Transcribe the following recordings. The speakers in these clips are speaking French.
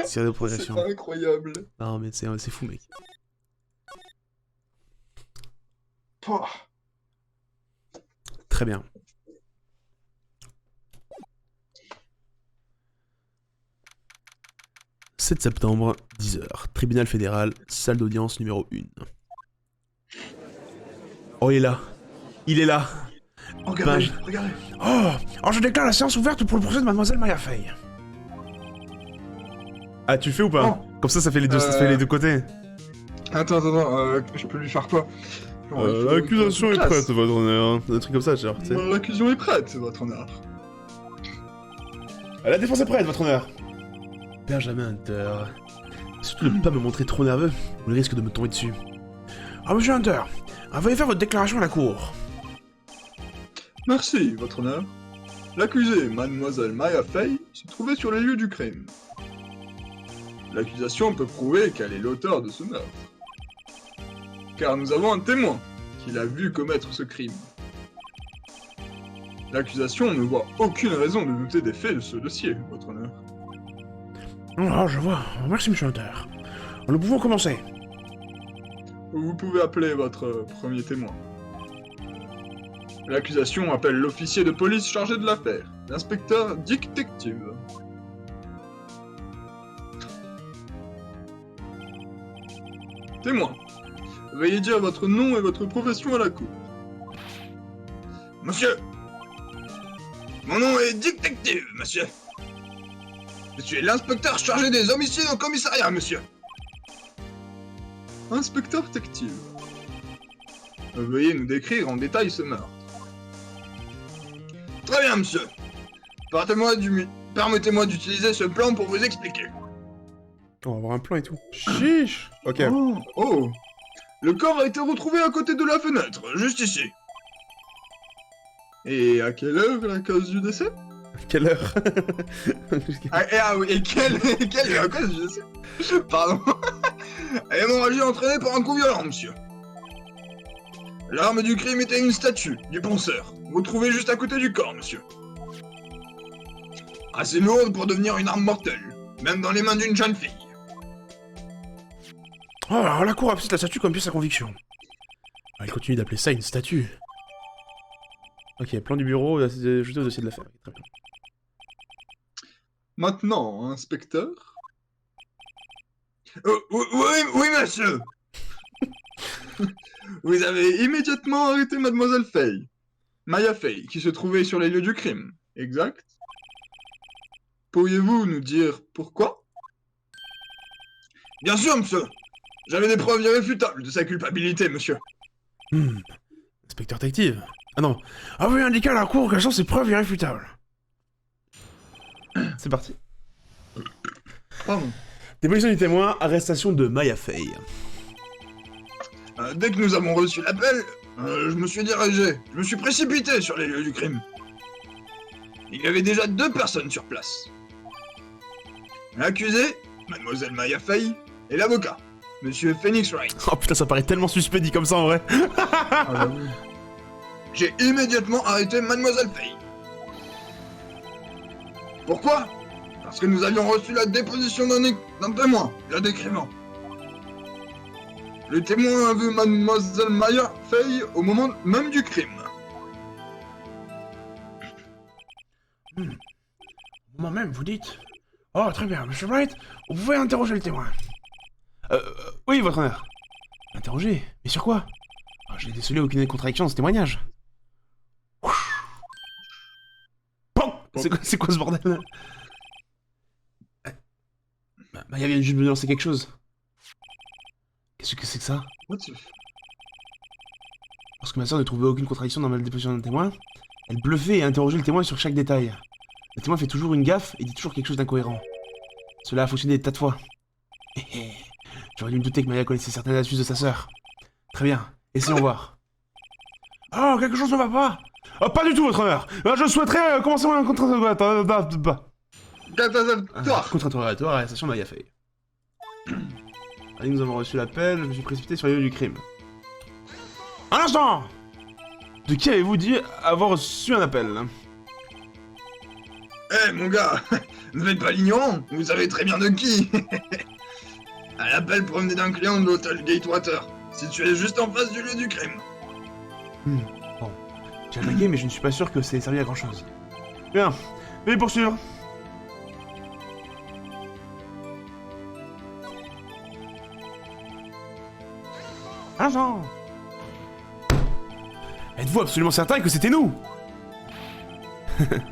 Série de progression. C'est incroyable. Non, mais c'est fou, mec. Oh. Très bien. « 7 septembre, 10h. Tribunal fédéral, salle d'audience numéro 1. » Oh, il est là. Il est là. Regardez, Ben, regardez. Oh, alors je déclare la séance ouverte pour le procès de Mademoiselle Maya Fey. Ah, tu le fais ou pas? Oh. Comme ça fait les deux, ça fait les deux côtés. Attends, je peux lui faire quoi? L'accusation est prête, votre honneur. Un truc comme ça, genre, tu sais. L'accusation est prête, votre honneur. La défense est prête, votre honneur. Benjamin Hunter. Surtout ne pas me montrer trop nerveux, ou le risque de me tomber dessus. Ah, monsieur Hunter, veuillez faire votre déclaration à la cour. Merci, votre honneur. L'accusée, mademoiselle Maya Fey, se trouvait sur les lieux du crime. L'accusation peut prouver qu'elle est l'auteur de ce meurtre. Car nous avons un témoin qui l'a vu commettre ce crime. L'accusation ne voit aucune raison de douter des faits de ce dossier, votre honneur. Oh, je vois. Merci, monsieur Hunter. Nous pouvons commencer. Vous pouvez appeler votre premier témoin. L'accusation appelle l'officier de police chargé de l'affaire, l'inspecteur Detective. Témoin, veuillez dire votre nom et votre profession à la cour. Monsieur, mon nom est Detective, monsieur. Je suis l'inspecteur chargé des homicides au commissariat, monsieur. Inspecteur Detective. Veuillez nous décrire en détail ce meurtre. Très bien, monsieur. Permettez-moi d'utiliser ce plan pour vous expliquer. On va avoir un plan et tout. Chiche. Ok. Oh. Le corps a été retrouvé à côté de la fenêtre, juste ici. Et à quelle heure la cause du décès? Quelle heure? Oui, et quelle est la cause du décès? Pardon. Hémorragie entraînée par un coup violent, monsieur. L'arme du crime était une statue, du penseur, retrouvée juste à côté du corps, monsieur. Assez lourde pour devenir une arme mortelle, même dans les mains d'une jeune fille. Oh, alors la cour a pris la statue comme pièce à conviction. Ah, il continue d'appeler ça une statue. Ok, plan du bureau, ajouté au dossier de l'affaire. Très bien. Maintenant, inspecteur. Oui, monsieur. Vous avez immédiatement arrêté mademoiselle Fey, Maya Fey, qui se trouvait sur les lieux du crime, exact? Pourriez-vous nous dire pourquoi? Bien sûr, monsieur. J'avais des preuves irréfutables de sa culpabilité, monsieur. Inspecteur détective. Ah non. Ah oui, indiqué à la cour quelles sont ces preuves irréfutables. C'est parti. Pardon. Déposition du témoin, arrestation de Maya Fey. Dès que nous avons reçu l'appel, je me suis précipité sur les lieux du crime. Il y avait déjà 2 personnes sur place. L'accusé, mademoiselle Maya Fey, et l'avocat, monsieur Phoenix Wright. Oh putain, ça paraît tellement suspect dit comme ça en vrai. J'ai immédiatement arrêté mademoiselle Fey. Pourquoi? Parce que nous avions reçu la déposition d'un témoin, la décrivant. Le témoin a vu mademoiselle Maya Fey au moment même du crime. Moi-même, vous dites. Oh, très bien, monsieur Wright, vous pouvez interroger le témoin. Oui, votre honneur. Interroger? Mais sur quoi? Oh, j'ai décelé aucune contradiction dans ce témoignage. C'est quoi ce bordel? Maya vient juste de me lancer quelque chose. Qu'est-ce que c'est que ça? Lorsque ma soeur ne trouvait aucune contradiction dans ma déposition d'un témoin, elle bluffait et interrogeait le témoin sur chaque détail. Le témoin fait toujours une gaffe et dit toujours quelque chose d'incohérent. Cela a fonctionné des tas de fois. J'aurais dû me douter que Maya connaissait certaines astuces de sa sœur. Très bien, essayons voir. Oh, quelque chose ne va pas. Oh, pas du tout, votre honneur. Je souhaiterais commencer mon contre-interrogatoire. Contre-interrogatoire, arrestation de Maya Fey. Nous avons reçu l'appel, je me suis précipité sur les lieux du crime. Un instant! De qui avez-vous dit avoir reçu un appel? Eh, mon gars, ne faites pas l'ignorant, vous savez très bien de qui. À l'appel provenait d'un client de l'hôtel Gatewater, situé juste en face du lieu du crime. Bon. J'ai attaqué, mais je ne suis pas sûr que c'est servi à grand chose. Bien. Veuillez poursuivre. Agent. Êtes-vous absolument certain que c'était nous?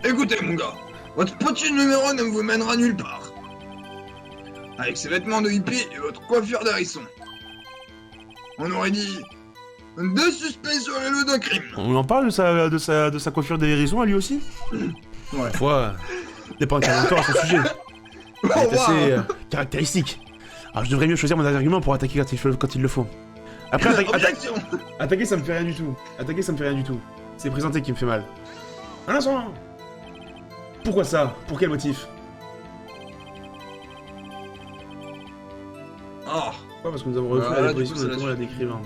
Écoutez, mon gars, votre petit numéro ne vous mènera nulle part. Avec ses vêtements de hippie et votre coiffure d'hérisson. On aurait dit... 2 suspects sur les lieux d'un crime. On en parle de sa coiffure des hérissons à lui aussi? Ouais. Fois, n'est pas un caractère à son sujet. Il est wow. assez caractéristique. Alors je devrais mieux choisir mon argument pour attaquer quand il le faut. Après, Objection. attaquer ça me fait rien du tout. Attaquer ça me fait rien du tout. C'est présenter qui me fait mal. Un instant. Pourquoi ça? Pour quel motif? Oh. Pas parce que nous avons refait Voilà, la du position coup, de c'est comment la là-dessus. décrivant.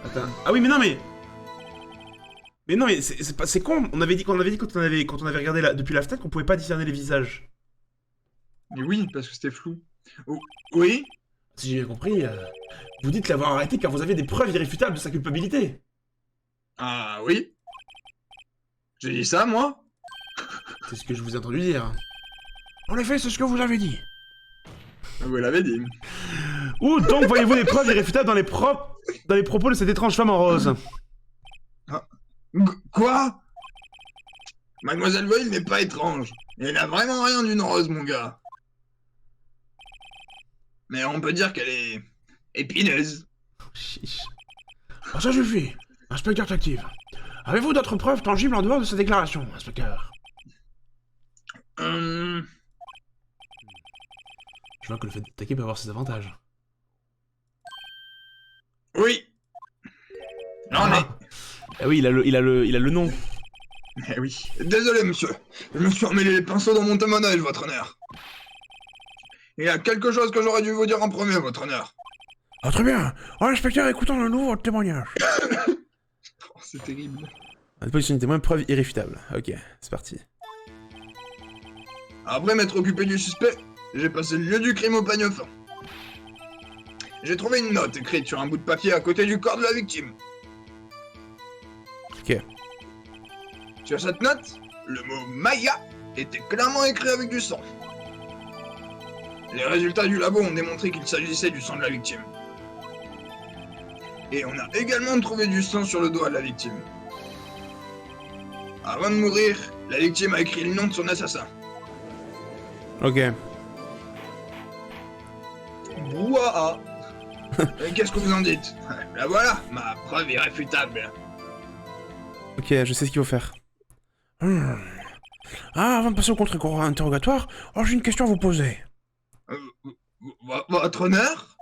Attends. Ah oui, mais non, mais... Mais non, mais c'est con. On avait dit quand on avait regardé depuis la fenêtre qu'on pouvait pas discerner les visages. Mais oui, parce que c'était flou. Oui. Si j'ai bien compris, vous dites l'avoir arrêté car vous avez des preuves irréfutables de sa culpabilité. Ah oui. J'ai dit ça, moi? C'est ce que je vous ai entendu dire. En effet, c'est ce que vous avez dit. Vous l'avez dit. Où donc voyez-vous des preuves irréfutables dans les propos de cette étrange femme en rose? Quoi? Mademoiselle Boyle n'est pas étrange. Elle n'a vraiment rien d'une rose, mon gars. Mais on peut dire qu'elle est... épineuse. Chiche. Oh, ça suffit. Inspecteur Tactive. Avez-vous d'autres preuves tangibles en dehors de cette déclaration, inspecteur? Je vois que le fait d'attaquer peut avoir ses avantages. Oui. J'en ai. Ah oui, il a le nom. Eh oui. Désolé, monsieur. Je me suis emmêlé les pinceaux dans mon témoignage, votre honneur. Il y a quelque chose que j'aurais dû vous dire en premier, votre honneur. Ah, très bien. Oh, inspecteur, écoutons le nouveau témoignage. Oh, c'est terrible. La position du témoin, preuve irréfutable. Ok, c'est parti. Après m'être occupé du suspect, j'ai passé le lieu du crime au peigne fin. J'ai trouvé une note écrite sur un bout de papier à côté du corps de la victime. Ok. Sur cette note, le mot Maya était clairement écrit avec du sang. Les résultats du labo ont démontré qu'il s'agissait du sang de la victime. Et on a également trouvé du sang sur le doigt de la victime. Avant de mourir, la victime a écrit le nom de son assassin. Ok. Brouhaha. Qu'est-ce que vous en dites? La voilà, ma preuve irréfutable. Ok, je sais ce qu'il faut faire. Ah, avant de passer au contre-interrogatoire, j'ai une question à vous poser. Votre honneur?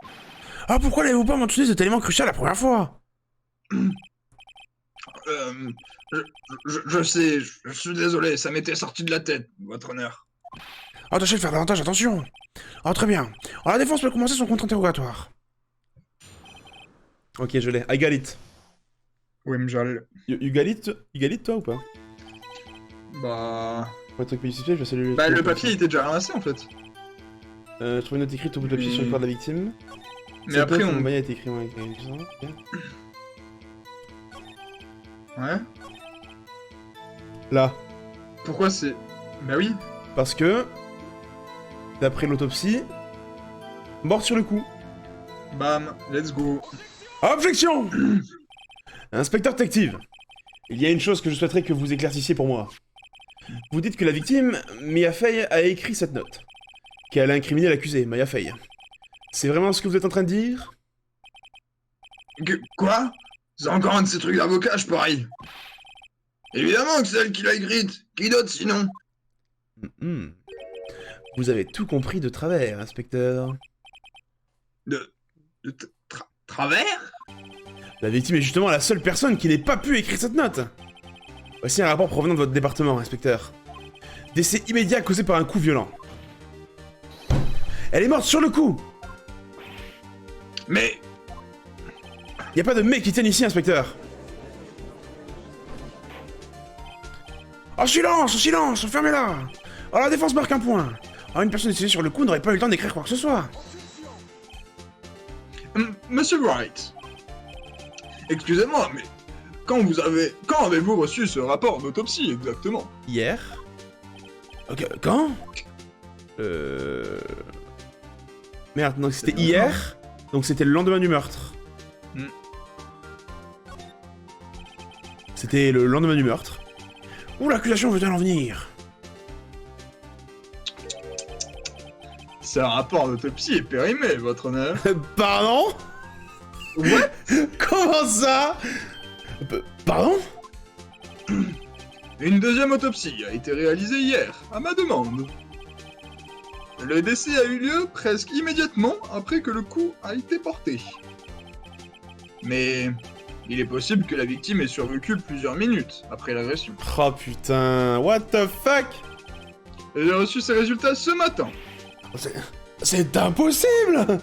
Ah, pourquoi n'avez-vous pas mentionné cet élément crucial la première fois? Je sais, je suis désolé, ça m'était sorti de la tête, votre honneur. Ah, tâchez de faire davantage attention. Ah, très bien. Alors, la défense peut commencer son contre-interrogatoire. Ok, je l'ai. I got it. Oui, Mjal. You got it, toi, ou pas? Bah... Pour être plus suspect, je vais saluer... Bah, le papier était déjà ramassé, en fait. Trouver une note écrite au bout de papier sur le corps de la victime. Mais après, on... Maya a été écrit avec ça. Ouais. Là. Pourquoi c'est... Bah oui. Parce que... D'après l'autopsie... Morte sur le coup. Bam, let's go. Objection. Inspecteur détective, il y a une chose que je souhaiterais que vous éclaircissiez pour moi. Vous dites que la victime, Mia Fey, a écrit cette note. Qu'elle a incriminé l'accusé, Maya Fey. C'est vraiment ce que vous êtes en train de dire? Quoi? C'est encore un de ces trucs d'avocat, je parie. Évidemment que c'est elle qui l'a écrite. Qui d'autre sinon? Vous avez tout compris de travers, inspecteur. Travers? La victime est justement la seule personne qui n'ait pas pu écrire cette note. Voici un rapport provenant de votre département, inspecteur. Décès immédiat causé par un coup violent. Elle est morte sur le coup. Mais... Y a pas de mais qui tienne ici, inspecteur. Oh, silence, silence, fermez-la. Oh, la défense marque un point. Oh, une personne décédée sur le coup n'aurait pas eu le temps d'écrire quoi que ce soit. Monsieur Wright, excusez-moi, mais quand avez-vous reçu ce rapport d'autopsie exactement? Hier. Ok, quand Merde, donc c'était hier, donc c'était le lendemain du meurtre. Hmm. C'était le lendemain du meurtre. Où l'accusation veut-elle en venir? C'est un rapport d'autopsie est périmé, votre honneur. Pardon? Ouais. Comment ça? Pardon? Une deuxième autopsie a été réalisée hier, à ma demande. Le décès a eu lieu presque immédiatement après que le coup a été porté. Mais il est possible que la victime ait survécu plusieurs minutes après l'agression. Oh putain, what the fuck? J'ai reçu ces résultats ce matin. C'est impossible!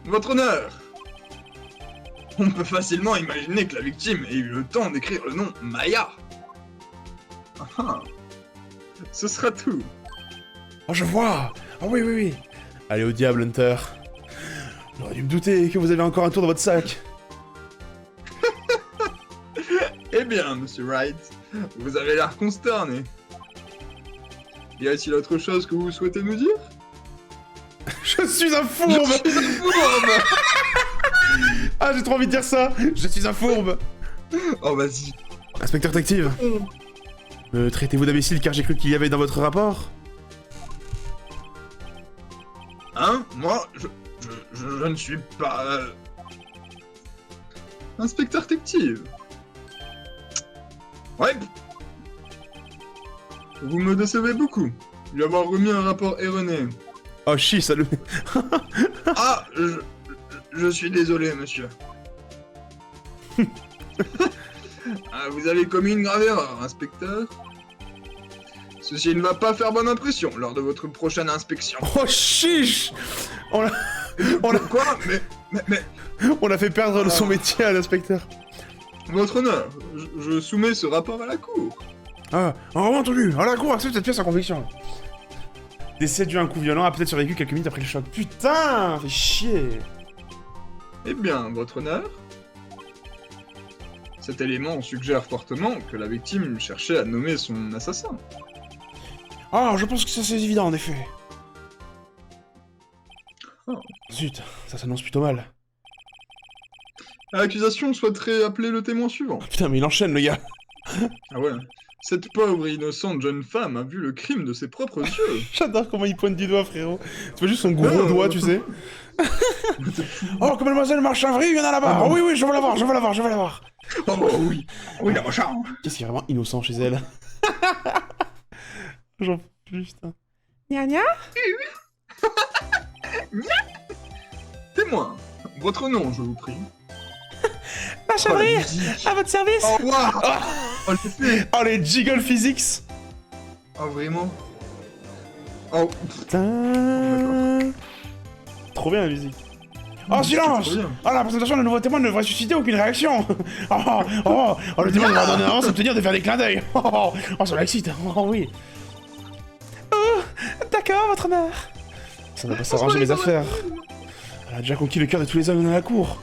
Votre honneur, on peut facilement imaginer que la victime ait eu le temps d'écrire le nom Maya. Ah, ce sera tout. Oh, je vois! Oh oui, oui, oui. Allez au diable, Hunter. J'aurais dû me douter que vous avez encore un tour dans votre sac. Eh bien, monsieur Wright, vous avez l'air consterné. Y a-t-il autre chose que vous souhaitez nous dire? Je suis un fourbe! Ah, j'ai trop envie de dire ça! Je suis un fourbe! Oh, vas-y. Inspecteur détective, me traitez-vous d'imbécile car j'ai cru qu'il y avait dans votre rapport? Hein? Moi, je ne suis pas... Inspecteur détective. Ouais. Vous me décevez beaucoup. Lui avoir remis un rapport erroné. Oh chi, ça le... Ah, je suis désolé, monsieur. Ah, vous avez commis une grave erreur, inspecteur. Ceci ne va pas faire bonne impression lors de votre prochaine inspection. Oh chiche! On a... Quoi? Mais... On a fait perdre son métier à l'inspecteur. Votre honneur, je soumets ce rapport à la cour. Ah, vraiment entendu! À la cour, accepte cette pièce en conviction. Décès dû à un coup violent a peut-être survécu quelques minutes après le choc. Putain! Fait chier! Eh bien, votre honneur, cet élément suggère fortement que la victime cherchait à nommer son assassin. Ah, je pense que ça c'est évident en effet. Oh. Zut, ça s'annonce plutôt mal. L'accusation souhaiterait appeler le témoin suivant. Putain, mais il enchaîne le gars! Ah ouais. Cette pauvre et innocente jeune femme a vu le crime de ses propres yeux. J'adore comment il pointe du doigt, frérot. Tu vois juste son gros doigt, tu sais. Oh, que mademoiselle Marchavry, il y en a là-bas! Oh oui, oui, je veux la voir, je veux la voir, je veux la voir! Oh oui, oui, la recharge. Qu'est-ce qui est vraiment innocent chez elle? J'en peux plus, putain. Gna gna? Témoin, votre nom, je vous prie. Marchavry, à votre service! Oh, wow. Oh, le fait. Oh, les jiggle physics! Oh, vraiment? Oh, Putain. Trop bien la musique. Oh, silence! trop bien. Oh, la présentation d'un nouveau témoin ne devrait susciter aucune réaction! Le témoin devrait donner avance obtenir de faire des clins d'œil! Ça m'excite! Oh, oui! Oh, d'accord, votre honneur! Ça va pas s'arranger les affaires. Elle a déjà conquis le cœur de tous les hommes dans la cour.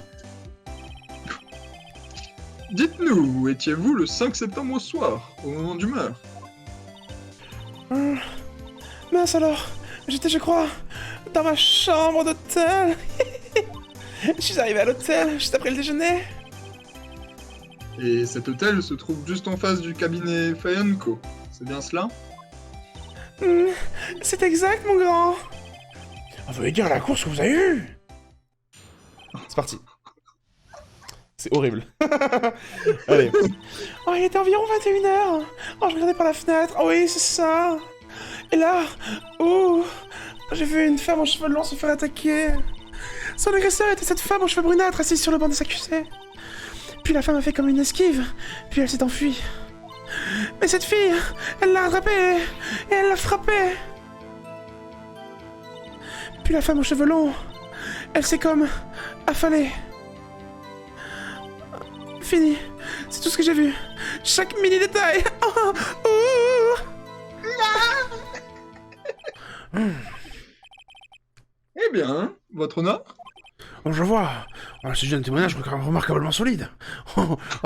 Dites-nous, où étiez-vous le 5 septembre au soir, au moment du meurtre? Mince alors, j'étais, je crois, dans ma chambre d'hôtel. Je suis arrivé à l'hôtel juste après le déjeuner. Et cet hôtel se trouve juste en face du cabinet Fay & Co. C'est bien cela? C'est exact, mon grand. Vous voulez dire à la course que vous avez eu? C'est parti. C'est horrible. Allez. Oh, il était environ 21h. Oh, je regardais par la fenêtre. Oh oui, c'est ça. Et là, oh, j'ai vu une femme aux cheveux longs se faire attaquer. Son agresseur était cette femme aux cheveux brunâtres assise sur le banc des accusés. Puis la femme a fait comme une esquive, puis elle s'est enfuie. Mais cette fille, elle l'a attrapée et elle l'a frappée. Puis la femme aux cheveux longs, elle s'est comme affalée. Fini, c'est tout ce que j'ai vu. Chaque mini détail. Oh, oh. bien, hein, votre honneur? Oh, je vois. Oh, il s'agit d'un témoignage remarquablement solide.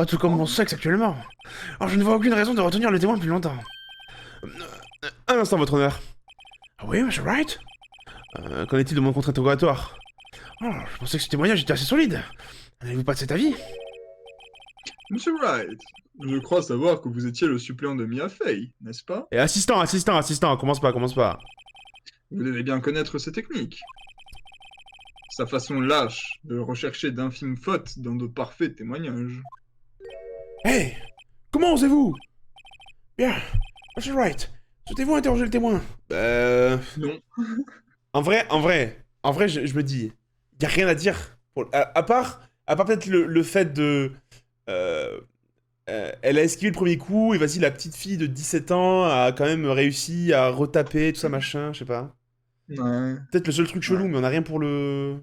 Tout comme mon sexe actuellement. Alors, je ne vois aucune raison de retenir le témoin plus longtemps. Un instant, votre honneur. Ah oui, monsieur Wright? Qu'en est-il de mon contre-interrogatoire? Oh, je pensais que ce témoignage était assez solide. N'avez-vous pas de cet avis? Monsieur Wright, je crois savoir que vous étiez le suppléant de Mia Fey, n'est-ce pas? Et assistant, commence pas. Vous devez bien connaître ses techniques. Sa façon lâche de rechercher d'infimes fautes dans de parfaits témoignages. Hey! Comment osez-vous? Bien, monsieur Wright, souhaitez-vous interroger le témoin? Non. En vrai, je me dis, y a rien à dire. À part peut-être le fait de... elle a esquivé le premier coup, et vas-y, la petite fille de 17 ans a quand même réussi à retaper, tout ça, machin, je sais pas. Ouais. Peut-être le seul truc chelou, Ouais. mais on a rien pour le...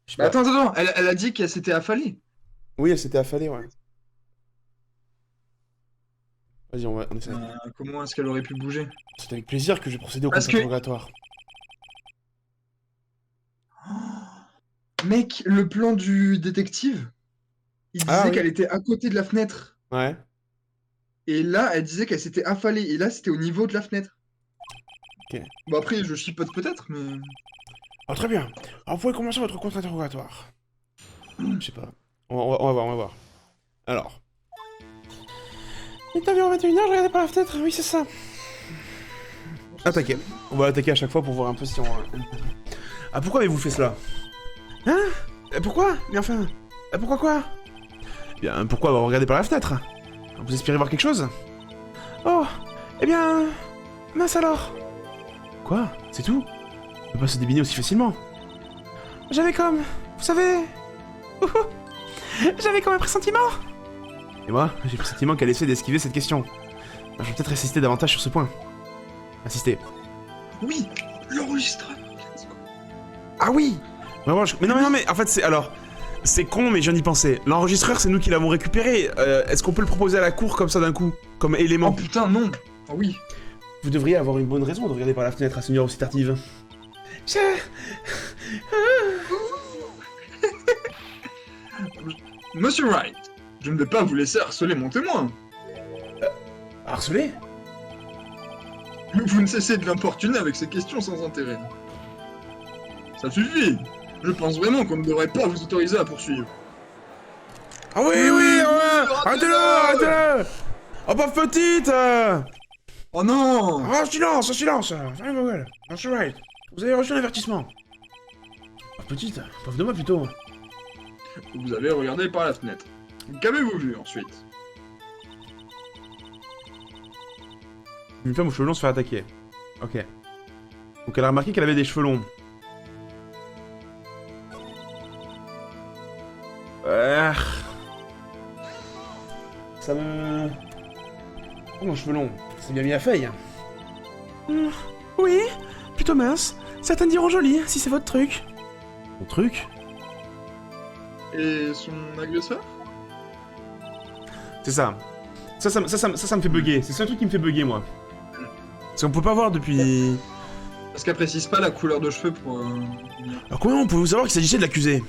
Je sais Bah pas. attends, elle a dit qu'elle s'était affalée. Oui, elle s'était affalée, ouais. Vas-y, on essaie. Comment est-ce qu'elle aurait pu bouger? C'est avec plaisir que j'ai procédé au Parce que- contre-interrogatoire. Mec, le plan du détective, il Ah, disait oui. qu'elle était à côté de la fenêtre. Ouais. Et là, elle disait qu'elle s'était affalée. Et là, c'était au niveau de la fenêtre. Ok. Bon, après, je chipote peut-être, mais... Ah, très bien. Alors, vous pouvez commencer votre contre-interrogatoire. Je sais pas. On va voir. Alors. Il est environ 21h, je regardais par la fenêtre. Oui, c'est ça. Attaquer. On va attaquer à chaque fois pour voir un peu si on... Ah, pourquoi avez-vous fait cela? Hein? Pourquoi? Mais enfin... pourquoi quoi? Eh bien, pourquoi avoir regardé par la fenêtre? Vous espérez voir quelque chose? Oh, eh bien... Mince alors. Quoi? C'est tout? On peut pas se deviner aussi facilement. J'avais comme... Vous savez... J'avais comme un pressentiment. Et moi, j'ai le pressentiment qu'elle essaie d'esquiver cette question. Je vais peut-être insister davantage sur ce point. Insister. Oui, l'enregistreur. Ah oui! Mais non, mais en fait, c'est... Alors... C'est con, mais je viens d'y penser. L'enregistreur, c'est nous qui l'avons récupéré. Est-ce qu'on peut le proposer à la cour comme ça d'un coup? Comme Oh élément? putain, non. Ah oui. Vous devriez avoir une bonne raison de regarder par la fenêtre à ce heure aussi tardive. Monsieur Wright, je ne vais pas vous laisser harceler mon témoin. Harcelé? Vous ne cessez de l'importuner avec ces questions sans intérêt. Ça suffit. Je pense vraiment qu'on ne devrait pas vous autoriser à poursuivre. Ah oui, arrêtez-le, arrêtez-le. Oh, pauvre petite. Oh non. Oh, silence, fermez vos gueules. Monsieur Wright, vous avez reçu un avertissement. Pauvre petite, pauvre de moi plutôt. Vous avez regardé par la fenêtre. Qu'avez-vous vu ensuite? Une femme aux cheveux longs se fait attaquer. Ok. Donc elle a remarqué qu'elle avait des cheveux longs. Ça me... Oh, mon cheveu long. C'est bien mis à feuille. Oui, plutôt mince. Certains diront joli, si c'est votre truc. Mon truc? Et son agresseur? C'est ça. Ça me fait bugger. C'est le seul truc qui me fait bugger, moi. Parce qu'on peut pas voir depuis... Parce qu'elle précise pas la couleur de cheveux pour... Alors comment pouvez-vous savoir qu'il s'agissait de l'accusé?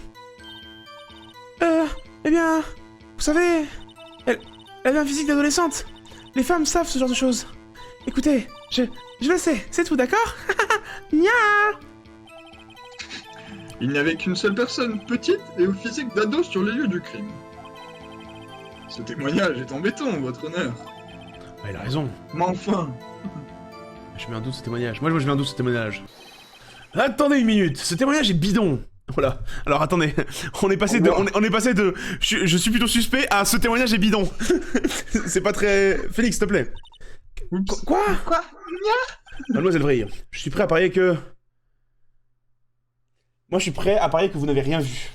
Eh bien... Vous savez... Elle avait un physique d'adolescente. Les femmes savent ce genre de choses. Écoutez, je le sais, c'est tout, d'accord? Nya. Il n'y avait qu'une seule personne, petite et au physique d'ado sur les lieux du crime. Ce témoignage est embêtant, votre honneur. Ah, il a raison. Mais enfin... Je mets un doute ce témoignage. Moi, je mets un doute ce témoignage. Attendez une minute, ce témoignage est bidon. Voilà. Alors attendez, on est passé de, je suis plutôt suspect à ce témoignage est bidon. C'est pas très... Félix, s'il te plaît. Oups. Quoi? Quoi? Mademoiselle Vrille, je suis prêt à parier que... Moi, je suis prêt à parier que vous n'avez rien vu.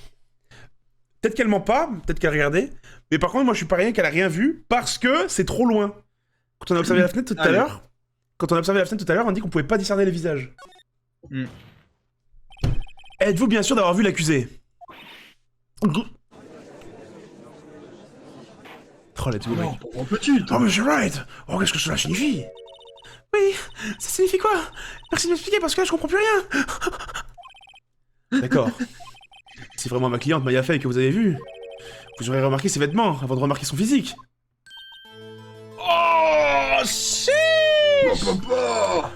Peut-être qu'elle ment pas, peut-être qu'elle regardait, mais par contre, moi, je suis parié qu'elle a rien vu parce que c'est trop loin. Quand on a observé la fenêtre tout à Allez. l'heure, on dit qu'on pouvait pas discerner les visages. Hmm. Êtes-vous bien sûr d'avoir vu l'accusé? Oh, let's go, mec. Non, pauvre petite. Oh, monsieur Wright! Oh, qu'est-ce que cela signifie? Oui, ça signifie quoi? Merci de m'expliquer parce que là je comprends plus rien. D'accord. C'est vraiment ma cliente Maya Fey que vous avez vue. Vous aurez remarqué ses vêtements avant de remarquer son physique. Oh, si! Oh, papa!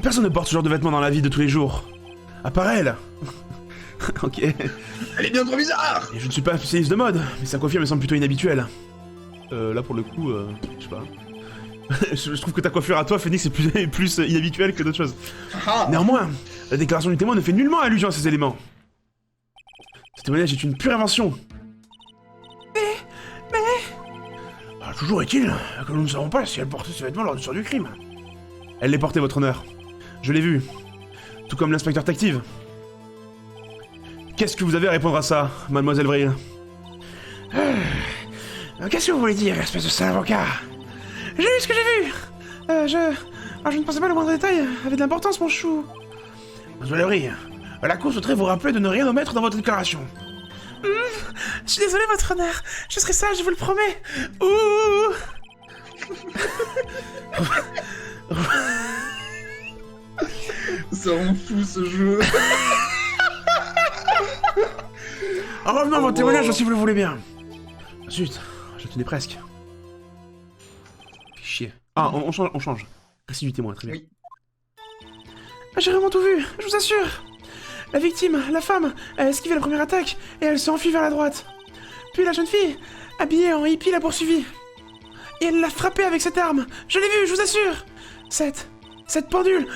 Personne ne porte ce genre de vêtements dans la vie de tous les jours. À part elle. Ok. Et Elle est bien trop bizarre! je ne suis pas un spécialiste de mode, mais sa coiffure me semble plutôt inhabituelle. Là pour le coup, je sais pas. je trouve que ta coiffure à toi, Phoenix, est plus inhabituelle que d'autres choses. Ah. Néanmoins, la déclaration du témoin ne fait nullement allusion à ces éléments. Ce témoignage est une pure invention. Mais... Ah, toujours est-il que nous ne savons pas si elle portait ces vêtements lors du soir du crime. Elle les portait, votre honneur. Je l'ai vu. Tout comme l'inspecteur Tactive. Qu'est-ce que vous avez à répondre à ça, mademoiselle Vril? Qu'est-ce que vous voulez dire, espèce de sale avocat? J'ai vu ce que j'ai vu. Je ne pensais pas le moindre détail avait de l'importance, mon chou. Mademoiselle Vril, la cour souhaiterait vous rappeler de ne rien omettre dans votre déclaration. Je suis désolé, votre honneur. Je serai sage, je vous le promets. Ouh. Ça rend fou ce jeu. En revenant à votre témoignage, si vous le voulez bien. Zut, je tenais presque. Chier. Ah, on change. Récit du témoin, très bien. Oui. J'ai vraiment tout vu, je vous assure. La victime, la femme, a esquivé la première attaque et elle s'est enfuie vers la droite. Puis la jeune fille, habillée en hippie, l'a poursuivie. Et elle l'a frappée avec cette arme. Je l'ai vu, je vous assure. Cette pendule.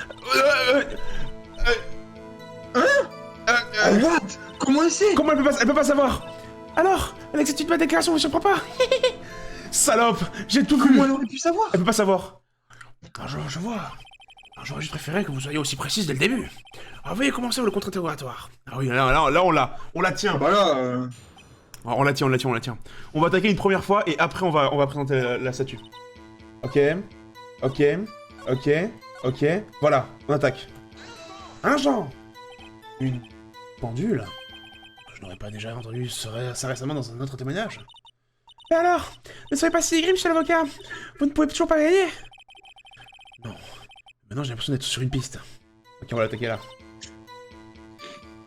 What? Comment elle sait? Comment elle peut pas savoir? Alors, elle exécute ma déclaration, vous surprend pas? Salope, j'ai tout vu. Comment elle aurait pu savoir? Elle peut pas savoir. Ah, je vois. Ah, j'aurais juste préféré que vous soyez aussi précise dès le début. Ah, veuillez commencer le contre-interrogatoire. Ah oui, là, on la tient. Bah là... Ah, on la tient. On va attaquer une première fois et après on va présenter la statue. Ok. Voilà, on attaque. Un genre. Une pendule. Je n'aurais pas déjà entendu ça récemment dans un autre témoignage. Et alors? Ne soyez pas si aigri, monsieur l'avocat. Vous ne pouvez toujours pas gagner. Non. Maintenant j'ai l'impression d'être sur une piste. Ok, on va l'attaquer là.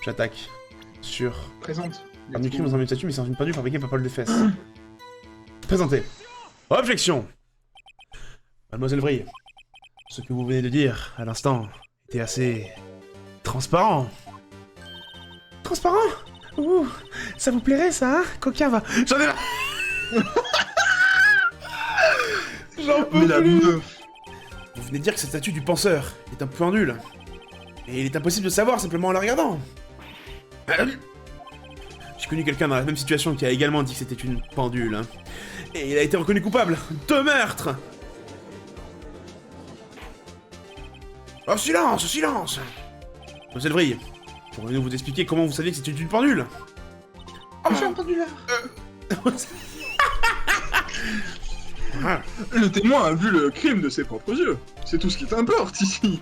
J'attaque. Sur... Présente. L'arme du crime dans une statue, mais c'est une pendule fabriquée par Paul de Fesses. Présenté. Objection. Mademoiselle Vrille, ce que vous venez de dire, à l'instant, était assez... transparent. Transparent? Ouh, ça vous plairait, ça, hein? Coquin va... J'en ai... J'en peux Mais la plus. meuf. Vous venez de dire que cette statue du penseur est un pendule. Et il est impossible de savoir simplement en la regardant. J'ai connu quelqu'un dans la même situation qui a également dit que c'était une pendule. Hein. Et il a été reconnu coupable de meurtre. Oh, silence, silence! Mademoiselle Vrille, pourriez-vous vous expliquer comment vous saviez que c'était une pendule? Oh, j'ai entendu là. Le témoin a vu le crime de ses propres yeux. C'est tout ce qui t'importe ici.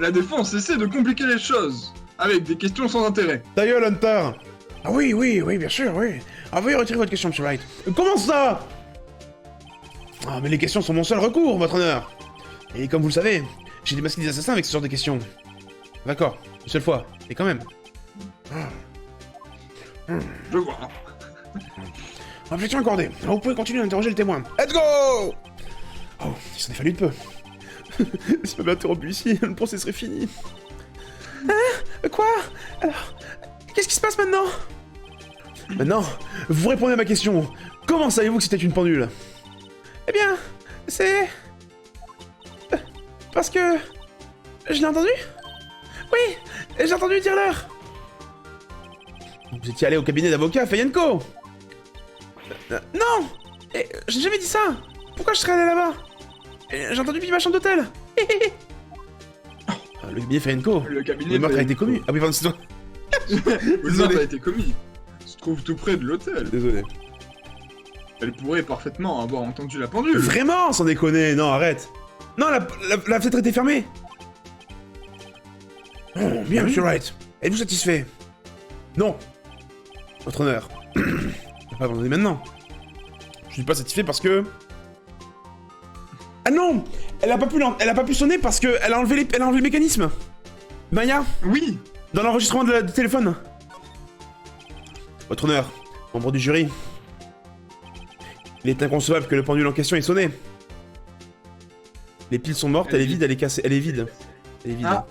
La défense essaie de compliquer les choses, avec des questions sans intérêt. Ta gueule, Hunter! Ah oui, bien sûr, oui. Ah, veuillez retirer votre question, Monsieur Wright. Comment ça? Ah, mais les questions sont mon seul recours, votre honneur. Et comme vous le savez, j'ai démasqué des assassins avec ce genre de questions. D'accord, une seule fois, et quand même. Je vois. Objection accordée. Vous pouvez continuer à interroger le témoin. Let's go! Oh, il s'en est fallu de peu. Si m'avait interrompu ici, le procès serait fini. Hein? Quoi? Alors, qu'est-ce qui se passe maintenant? Maintenant, vous répondez à ma question. Comment savez-vous que c'était une pendule? Eh bien, c'est... Parce que... Je l'ai entendu? Oui, j'ai entendu dire l'heure. Vous étiez allé au cabinet d'avocat Fayenko? Non! J'ai jamais dit ça! Pourquoi je serais allé là-bas? J'ai entendu depuis ma chambre d'hôtel! Le cabinet Fayenko? Le cabinet Le meurtre a été Fayenko. commis. Ah oui, pardon, c'est toi. Le meurtre a été commis. Se trouve tout près de l'hôtel. Désolé. Elle pourrait parfaitement avoir entendu la pendule. Vraiment, sans déconner, non, arrête! Non, la fenêtre était fermée! Oh, bien, Monsieur Wright. Êtes-vous satisfait? Non. Votre honneur. On va pas abandonner maintenant. suis pas satisfait parce que... Ah non! Elle a pas pu sonner parce que elle a enlevé le mécanisme. Maya, Oui. dans l'enregistrement du téléphone. Votre honneur, membre du jury. Il est inconcevable que le pendule en question ait sonné. Les piles sont mortes, elle est vide, elle est cassée, elle est vide. Elle est vide. Ah.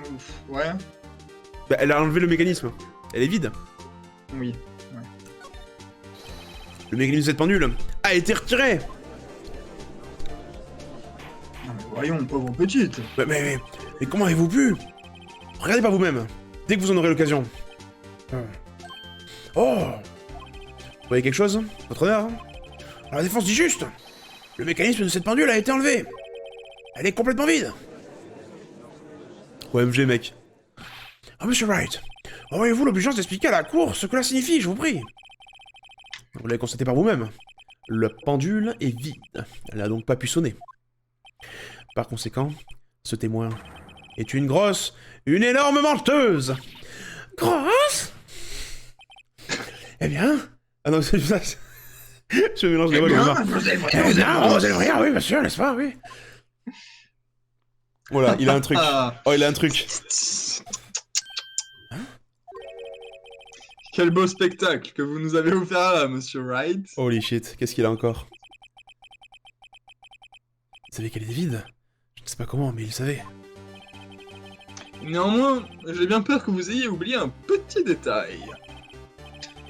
Ouf, ouais. Bah, elle a enlevé le mécanisme. Elle est vide. Oui. Le mécanisme de cette pendule a été retiré. Non mais voyons, pauvre petite. Mais comment avez-vous pu? Regardez par vous-même, dès que vous en aurez l'occasion. Oh! Vous voyez quelque chose, votre honneur? La défense dit juste. Le mécanisme de cette pendule a été enlevé. Elle est complètement vide. OMG, mec. Ah, monsieur Wright, auriez-vous l'obligeance d'expliquer à la cour ce que cela signifie, je vous prie? Vous l'avez constaté par vous-même. Le pendule est vide. Elle n'a donc pas pu sonner. Par conséquent, ce témoin est une énorme menteuse. Grosse? Eh bien... Ah non, c'est ça. Je mélange les voix. Eh bien, vous allez rien, oui, bien sûr, n'est-ce pas, oui. Voilà, il a un truc. Oh, il a un truc. Quel beau spectacle que vous nous avez offert là, monsieur Wright. Holy shit, qu'est-ce qu'il a encore? Il savait qu'elle était vide. Je ne sais pas comment, mais il savait. Néanmoins, j'ai bien peur que vous ayez oublié un petit détail.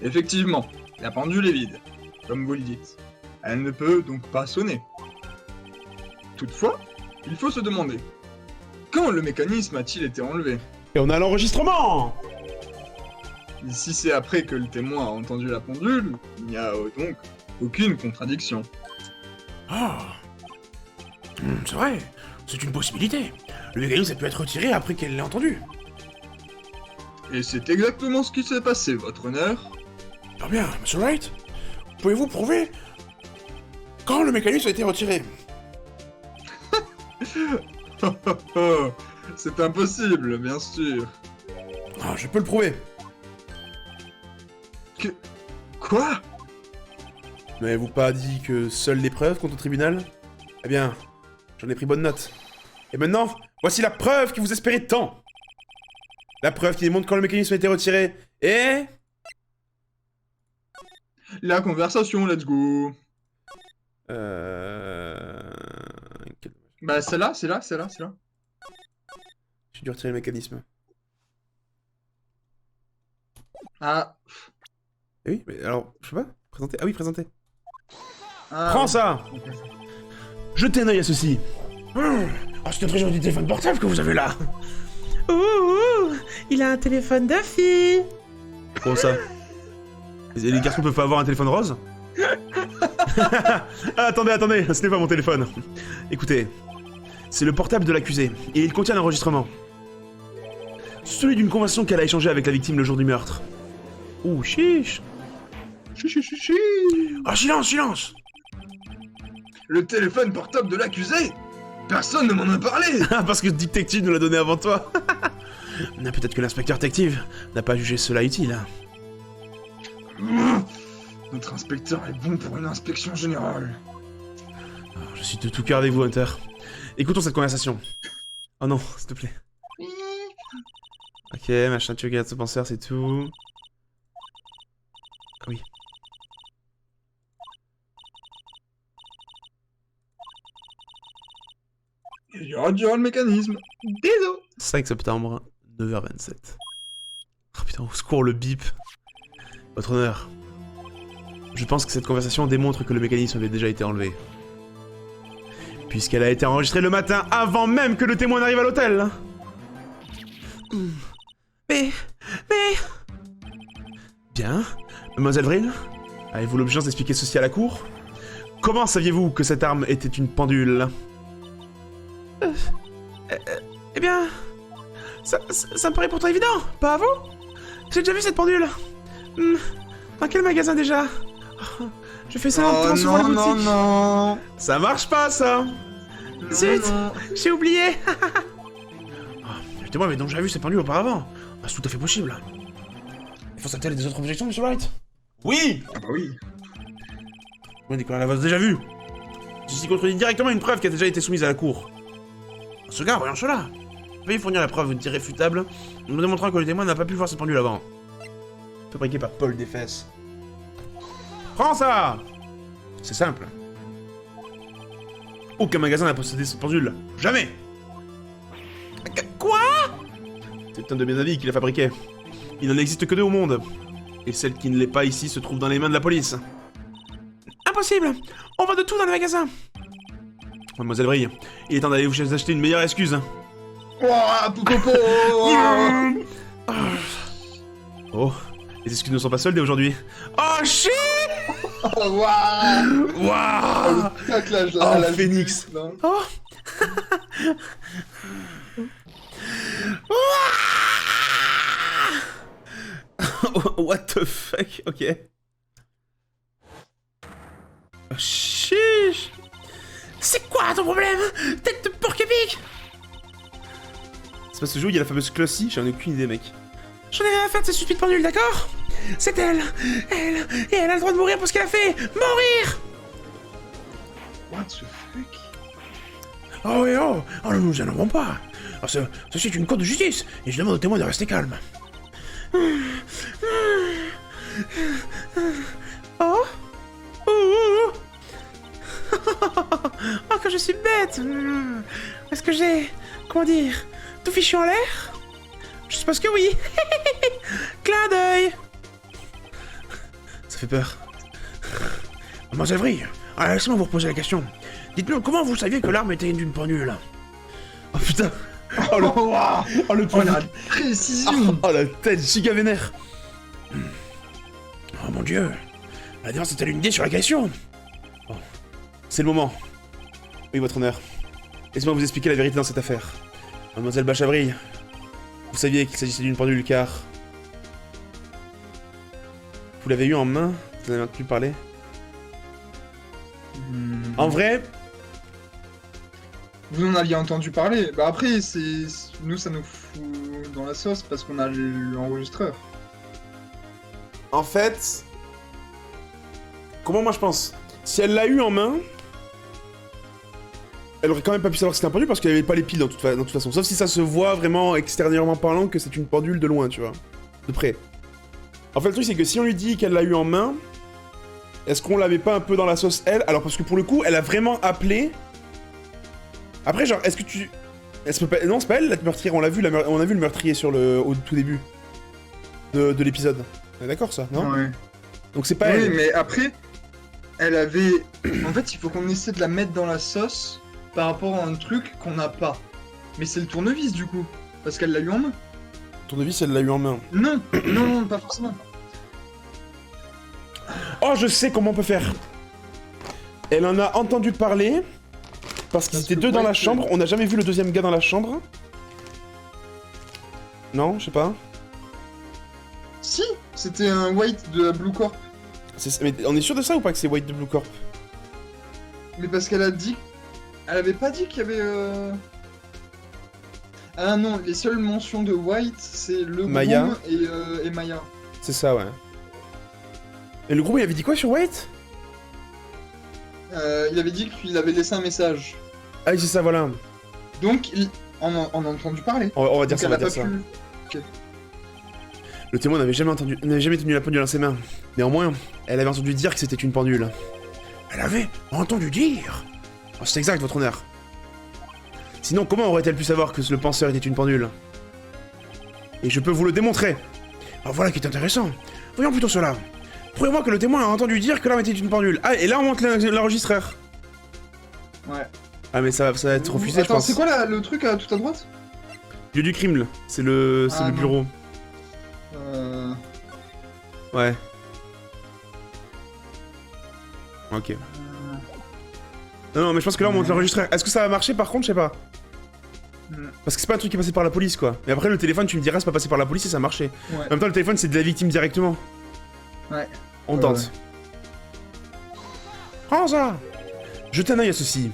Effectivement, la pendule est vide, comme vous le dites. Elle ne peut donc pas sonner. Toutefois, il faut se demander, quand le mécanisme a-t-il été enlevé? Et on a l'enregistrement! Et si c'est après que le témoin a entendu la pendule, il n'y a donc aucune contradiction. Ah! C'est vrai, c'est une possibilité. Le mécanisme a pu être retiré après qu'elle l'ait entendu. Et c'est exactement ce qui s'est passé, votre honneur. Très bien, monsieur Wright. Pouvez-vous prouver quand le mécanisme a été retiré? C'est impossible, bien sûr. Ah, je peux le prouver. Quoi? N'avez-vous pas dit que seules les preuves comptent au tribunal? Eh bien, j'en ai pris bonne note. Et maintenant, voici la preuve que vous espérez tant. La preuve qui démontre quand le mécanisme a été retiré. Et... La conversation, let's go. Bah c'est là. J'ai dû retirer le mécanisme. Ah. Oui, mais alors, je sais pas. Présenter. Ah oui, présenter. Ah, Prends ça! Jetez un œil à ceci. Oh, c'est un très joli téléphone portable que vous avez là. Ouh, il a un téléphone de fille. Comment ça? Les garçons peuvent pas avoir un téléphone rose? Ah, attendez, ce n'est pas mon téléphone. Écoutez, c'est le portable de l'accusé, et il contient un enregistrement. Celui d'une conversation qu'elle a échangée avec la victime le jour du meurtre. Ouh, chiche. Oh, silence! Le téléphone portable de l'accusé? Personne ne m'en a parlé. Ah, parce que Dick Detective nous l'a donné avant toi. Peut-être que l'inspecteur Detective n'a pas jugé cela utile. Notre inspecteur est bon pour une inspection générale. Je suis de tout cœur avec vous, Hunter. Écoutons cette conversation. Oh non, s'il te plaît. Ok, machin, tu regardes ce penseur, c'est tout. Ah oui. Il y aura le mécanisme. Désolé. 5 septembre, 9h27. Oh putain, au secours, le bip. Votre honneur. Je pense que cette conversation démontre que le mécanisme avait déjà été enlevé. Puisqu'elle a été enregistrée le matin avant même que le témoin n'arrive à l'hôtel. Mais... Bien. Mademoiselle Vril, avez-vous l'obligation d'expliquer ceci à la cour? Comment saviez-vous que cette arme était une pendule? Eh bien... Ça me paraît pourtant évident, pas à vous? J'ai déjà vu cette pendule. Dans quel magasin déjà? Je fais ça Oh souvent à la non, boutique. non. Ça marche pas, ça. Zut, j'ai oublié. Le témoin avait donc déjà vu cette pendule auparavant. Ah, c'est tout à fait possible. Il faut s'atteler des autres objections, Monsieur Wright? Oui. Ah bah oui. Ouais, découvrir la vase déjà vue. Ceci contredit directement une preuve qui a déjà été soumise à la cour. Ce gars, voyons cela. Veuillez fournir la preuve irréfutable, en nous démontrant que le témoin n'a pas pu voir cette pendule avant. Fabriqué par Paul Desfesses. Prends ça! C'est simple. Aucun magasin n'a possédé cette pendule. Jamais! Quoi? C'est un de mes avis qui l'a fabriqué. Il n'en existe que 2 au monde. Et celle qui ne l'est pas ici se trouve dans les mains de la police. Impossible! On vend de tout dans le magasin! Mademoiselle Brille, il est temps d'aller vous acheter une meilleure excuse. Ouah, popopo. Oh, les excuses ne sont pas soldées aujourd'hui. Oh shit! Oh, waouh. Waouh! Le taclage, Oh, là, la Phoenix. justice, là. Oh! What the fuck? Ok. Oh, chiche! C'est quoi ton problème? Tête de porc-épic! C'est pas ce jeu où il y a la fameuse Clossy, j'en ai aucune idée, mec. J'en ai rien à faire de ces stupides pendules, d'accord? C'est elle! Et elle a le droit de mourir pour ce qu'elle a fait! Mourir! What the fuck? Oh et oh! Oh, ne nous énervons pas! Alors, ceci est une cour de justice, et je demande aux témoins de rester calmes. Oh? Oh! Oh, que je suis bête! Est-ce que j'ai... comment dire... tout fichu en l'air? Je suppose que oui! Clin d'œil! Ça fait peur. Mademoiselle Vrille, laissez-moi vous reposer la question. Dites-nous, comment vous saviez que l'arme était d'une pendule? Oh putain! Oh le... oh le Oh, la poignet. précision. Oh la tête giga vénère. Oh mon dieu. La défense a-t-elle une idée sur la question? Bon. C'est le moment. Oui, votre honneur. Laissez-moi vous expliquer la vérité dans cette affaire. Mademoiselle Bachavrille, vous saviez qu'il s'agissait d'une pendule car... vous l'avez eu en main? Vous en avez entendu parler? En vrai... Vous en aviez entendu parler. Bah après, c'est... Nous, ça nous fout dans la sauce parce qu'on a l'enregistreur. En fait... comment moi je pense? Si elle l'a eu en main... elle aurait quand même pas pu savoir que c'était un pendule parce qu'elle avait pas les piles dans toute façon. Sauf si ça se voit vraiment extérieurement parlant que c'est une pendule de loin, tu vois. De près. En fait, le truc c'est que si on lui dit qu'elle l'a eu en main... est-ce qu'on l'avait pas un peu dans la sauce, elle? Alors parce que pour le coup, elle a vraiment appelé... Après, genre, est-ce que tu... elle se peut pas... non, c'est pas elle, la meurtrière, on l'a vu, on a vu le meurtrier sur le... au tout début. De l'épisode. On est d'accord, ça, non? Ouais. Donc c'est pas Oui, elle. mais après, elle avait... En fait, il faut qu'on essaie de la mettre dans la sauce par rapport à un truc qu'on n'a pas. Mais c'est le tournevis, du coup. Parce qu'elle l'a eu en main. Tournevis, elle l'a eu en main. Non, non, pas forcément. Oh, je sais comment on peut faire. Elle en a entendu parler... parce qu'ils Parce étaient que 2 dans la White, chambre. On n'a jamais vu le deuxième gars dans la chambre. Non, je sais pas. Si, c'était un white de la Blue Corp. Mais on est sûr de ça ou pas que c'est White de Blue Corp? Mais parce qu'elle a dit... Elle avait pas dit qu'il y avait... Ah non, les seules mentions de White, c'est le Maya. Groom et Maya. C'est ça, ouais. Et le groupe, il avait dit quoi sur White? Il avait dit qu'il avait laissé un message. Ah oui, c'est ça, voilà. Donc, on a entendu parler. On va dire Donc ça, on elle va a dire pas ça. pu... Le témoin n'avait jamais tenu la pendule dans ses mains. Néanmoins, elle avait entendu dire que c'était une pendule. Elle avait entendu dire? Oh, c'est exact, votre honneur. Sinon, comment aurait-elle pu savoir que le penseur était une pendule? Et je peux vous le démontrer. Alors voilà qui est intéressant. Voyons plutôt cela. Prouvez-moi que le témoin a entendu dire que l'arme était une pendule. Ah, et là on monte l'enregistreur. Ouais. Ah, mais ça va être refusé, je Attends, pense. c'est quoi le truc tout à droite? Lieu du crime, là. C'est le Ah, non. bureau. Ouais. Ok. Non, mais je pense que là on monte l'enregistreur. Est-ce que ça va marcher par contre? Je sais pas. Parce que c'est pas un truc qui est passé par la police, quoi. Mais après, le téléphone, tu me diras, c'est pas passé par la police et ça marchait. Ouais. En même temps, le téléphone, c'est de la victime directement. Ouais. On tente. Prends ça! Jetez un œil à ceci.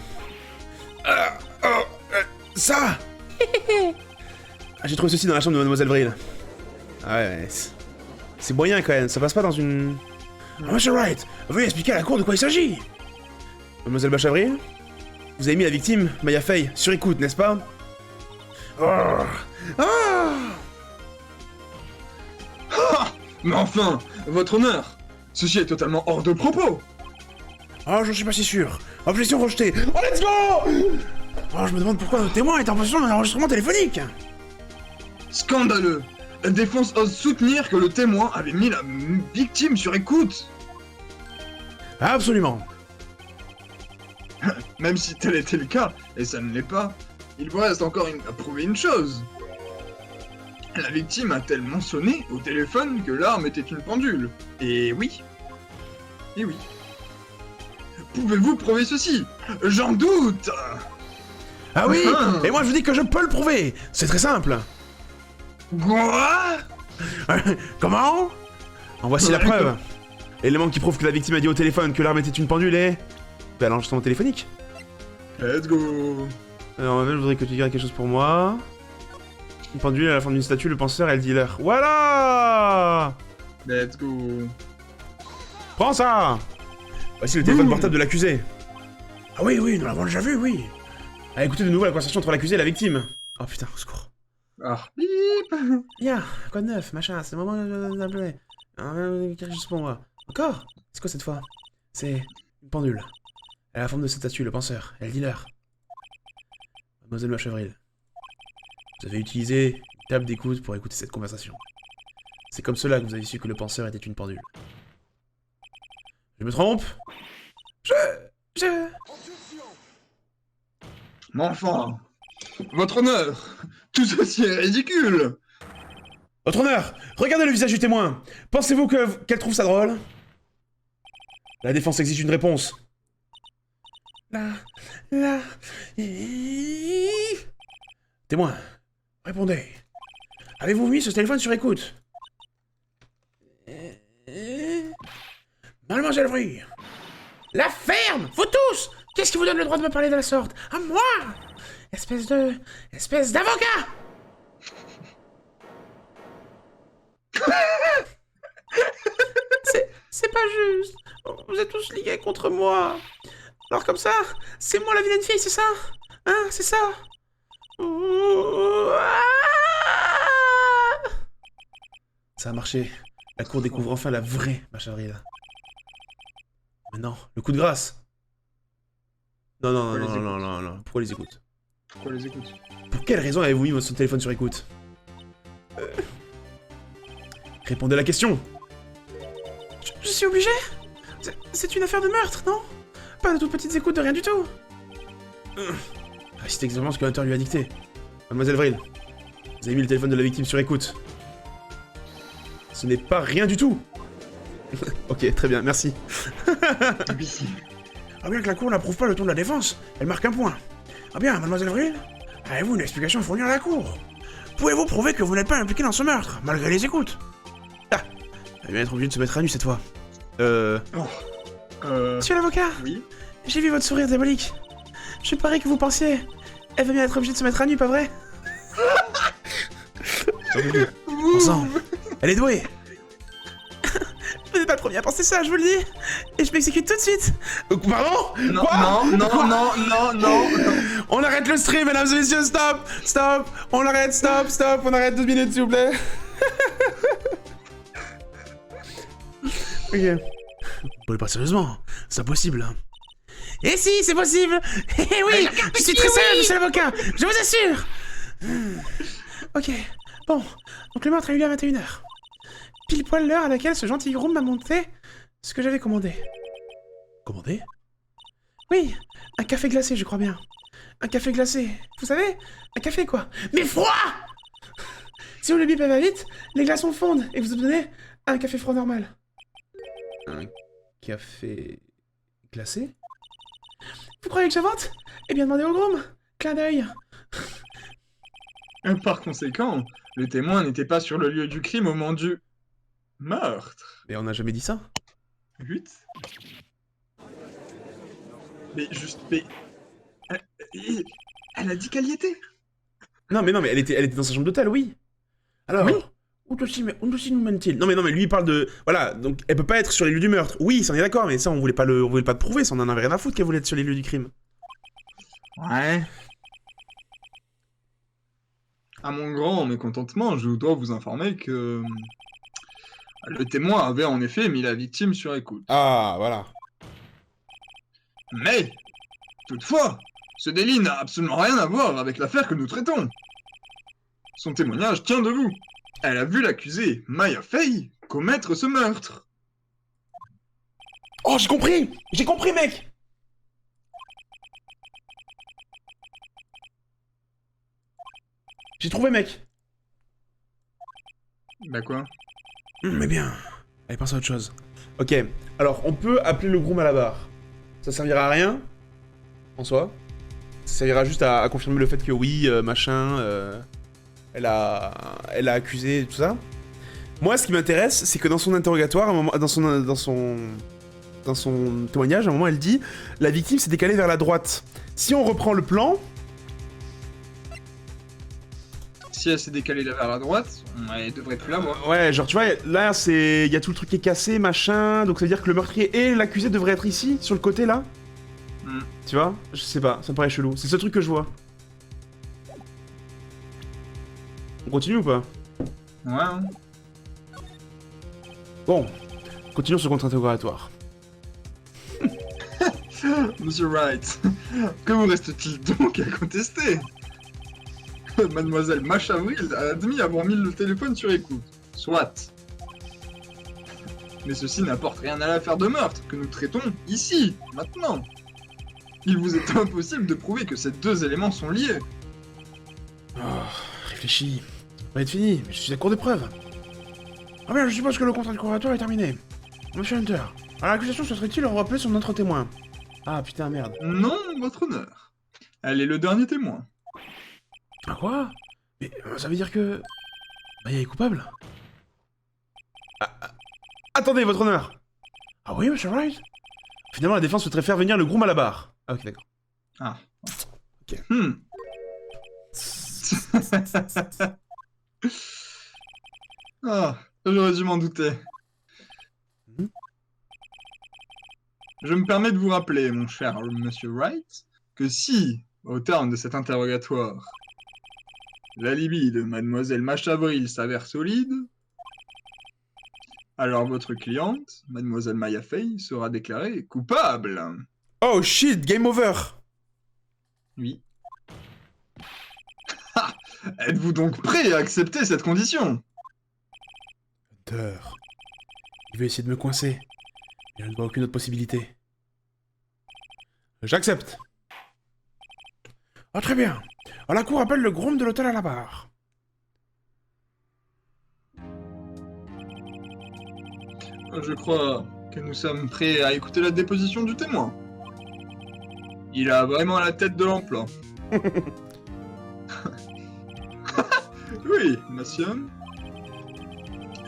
Ça! Ah, j'ai trouvé ceci dans la chambre de Mademoiselle Vrille. Ah ouais, c'est moyen quand même, ça passe pas dans une... Monsieur Wright, veuillez expliquer à la cour de quoi il s'agit. Mademoiselle Bachavril, vous avez mis la victime, Maya Fey, sur écoute, n'est-ce pas? Ah, mais enfin, votre honneur, ceci est totalement hors de propos. Oh, je suis pas si sûr. Objection rejetée. Oh, let's go! Oh, je me demande pourquoi notre témoin est en possession d'un enregistrement téléphonique. Scandaleux. La défense ose soutenir que le témoin avait mis la victime sur écoute. Absolument. Même si tel était le cas, et ça ne l'est pas, il vous reste encore à prouver une chose. La victime a tellement sonné au téléphone que l'arme était une pendule. Et oui. Et oui. Pouvez-vous prouver ceci? J'en doute. Ah oui. Et moi je vous dis que je peux le prouver. C'est très simple. Quoi? Comment? En voici la preuve. L'élément qui prouve que la victime a dit au téléphone que l'arme était une pendule est... Ben, l'enregistrement téléphonique. Let's go. Alors, Manuel, je voudrais que tu dirais quelque chose pour moi. Une pendule à la forme d'une statue, le penseur et le dealer. Voilà! Let's go. Prends ça! Voici le téléphone portable de l'accusé. Ah oui, oui, nous l'avons déjà vu, oui. Ah, écoutez de nouveau la conversation entre l'accusé et la victime. Oh putain, au secours. Ah, bip. Bien, quoi de neuf, machin, c'est le moment d'appeler. Quelque chose pour moi. Encore? C'est quoi cette fois? C'est une pendule. Elle a la forme de cette statue, le penseur, et le dealer. Mademoiselle Machevril, vous avez utilisé une table d'écoute pour écouter cette conversation. C'est comme cela que vous avez su que le penseur était une pendule. Je me trompe? Mais enfin, votre honneur, tout ceci est ridicule. Votre honneur, regardez le visage du témoin. Pensez-vous qu'elle trouve ça drôle? La défense exige une réponse. Témoin, répondez. Avez-vous mis ce téléphone sur écoute? Mademoiselle Vry. La ferme! Vous tous! Qu'est-ce qui vous donne le droit de me parler de la sorte? À moi! Espèce d'avocat! C'est pas juste. Vous êtes tous ligués contre moi. Alors comme ça, c'est moi la vilaine fille, c'est ça? Hein, c'est ça? Ça a marché. La cour découvre enfin la vraie Machavril. Maintenant, le coup de grâce. Non. Pourquoi les écoutes? Pourquoi les écoutes? Pour quelle raison avez-vous mis votre téléphone sur écoute? Répondez à la question. Je suis obligé? C'est une affaire de meurtre, non? Pas de toutes petites écoutes de rien du tout. C'est exactement ce que l'auteur lui a dicté. Mademoiselle Vril, vous avez mis le téléphone de la victime sur écoute. Ce n'est pas rien du tout. Ok, très bien, merci. Ah bien que la cour n'approuve pas le ton de la défense, elle marque un point. Ah bien, mademoiselle Vril, avez-vous une explication à fournir à la cour? Pouvez-vous prouver que vous n'êtes pas impliqué dans ce meurtre, malgré les écoutes? Ah, elle va être obligée de se mettre à nu cette fois. Monsieur l'avocat, Oui. j'ai vu votre sourire diabolique. Je parie que vous pensiez... Elle va bien être obligée de se mettre à nu, pas vrai? Bon sang, elle est douée. Vous n'êtes pas le premier à penser ça, je vous le dis. Et je m'exécute tout de suite. Pardon? Non, Quoi? non. On arrête le stream, mesdames et messieurs, stop. On l'arrête, stop. On arrête 2 minutes, s'il vous plaît. Ok. Vous parlez pas sérieusement, c'est impossible. Eh si, c'est possible. Eh oui, je suis très sérieux, monsieur l'avocat, je vous assure. Ok, bon, donc le meurtre a eu lieu à 21h. Pile poil l'heure à laquelle ce gentil groom m'a monté ce que j'avais commandé. Commandé? Oui, un café glacé, je crois bien. Un café glacé, vous savez, un café quoi. Mais froid! Si vous le bipez va vite, les glaçons fondent et vous obtenez un café froid normal. Un café glacé? Vous croyez que j'invente? Eh bien demandez au groom. Clin d'œil. Par conséquent, le témoin n'était pas sur le lieu du crime au moment du... meurtre. Mais on n'a jamais dit ça. 8. Mais juste... Mais... Elle a dit qu'elle y était. Non mais elle était dans sa chambre d'hôtel, oui. Alors... Oui. Où aussi nous mène-t-il? Non mais lui il parle de... Voilà, donc elle peut pas être sur les lieux du meurtre. Oui, ça on est d'accord, mais ça on voulait pas le prouver, ça on en avait rien à foutre qu'elle voulait être sur les lieux du crime. Ouais. À mon grand mécontentement, je dois vous informer que le témoin avait en effet mis la victime sur écoute. Ah, voilà. Mais, toutefois, ce délit n'a absolument rien à voir avec l'affaire que nous traitons. Son témoignage tient debout. Elle a vu l'accusée, Maya Fey, commettre ce meurtre. Oh, j'ai compris! J'ai compris, mec! J'ai trouvé, mec! Bah quoi? Mais bien. Allez, pense à autre chose. Ok, alors on peut appeler le groom à la barre. Ça servira à rien, en soi. Ça servira juste à confirmer le fait que oui, machin, elle a accusé tout ça. Moi, ce qui m'intéresse, c'est que dans son interrogatoire, à un moment, dans son témoignage, à un moment, elle dit « La victime s'est décalée vers la droite ». Si on reprend le plan... Si elle s'est décalée vers la droite, elle devrait plus la voir. Ouais, genre, tu vois, là, c'est... Il y a tout le truc qui est cassé, machin, donc ça veut dire que le meurtrier et l'accusé devraient être ici, sur le côté, là. Tu vois? Je sais pas, ça me paraît chelou. C'est ce truc que je vois. On continue ou pas? Ouais. Hein. Bon, continuons ce contre-interrogatoire. Monsieur Wright, que vous reste-t-il donc à contester? Mademoiselle Machavril a admis avoir mis le téléphone sur écoute. Soit. Mais ceci n'apporte rien à l'affaire de meurtre que nous traitons ici, maintenant. Il vous est impossible de prouver que ces deux éléments sont liés. Oh, réfléchis. Ça va être fini, mais je suis à court de preuves. Ah bien, je suppose que le contre-interrogatoire est terminé. Monsieur Hunter, à l'accusation se serait-il rappelé son autre témoin? Ah putain, merde. Non, votre honneur. Elle est le dernier témoin. Ah quoi? Mais ça veut dire que... Maya est coupable? Attendez, votre honneur! Ah oui, monsieur Wright? Finalement, la défense souhaiterait faire venir le groom à la barre. Ah ok, d'accord. Ah. Ok. Ah, j'aurais dû m'en douter. Je me permets de vous rappeler, mon cher monsieur Wright, que si, au terme de cet interrogatoire, l'alibi de mademoiselle Machavril s'avère solide, alors votre cliente, mademoiselle Maya Fey, sera déclarée coupable. Oh shit, game over! Oui. Ha! Êtes-vous donc prêt à accepter cette condition? Hunter. Il veut essayer de me coincer. Je ne vois aucune autre possibilité. J'accepte. Ah très bien. Alors la cour appelle le groom de l'hôtel à la barre. Je crois que nous sommes prêts à écouter la déposition du témoin. Il a vraiment la tête de l'emploi. Oui, monsieur.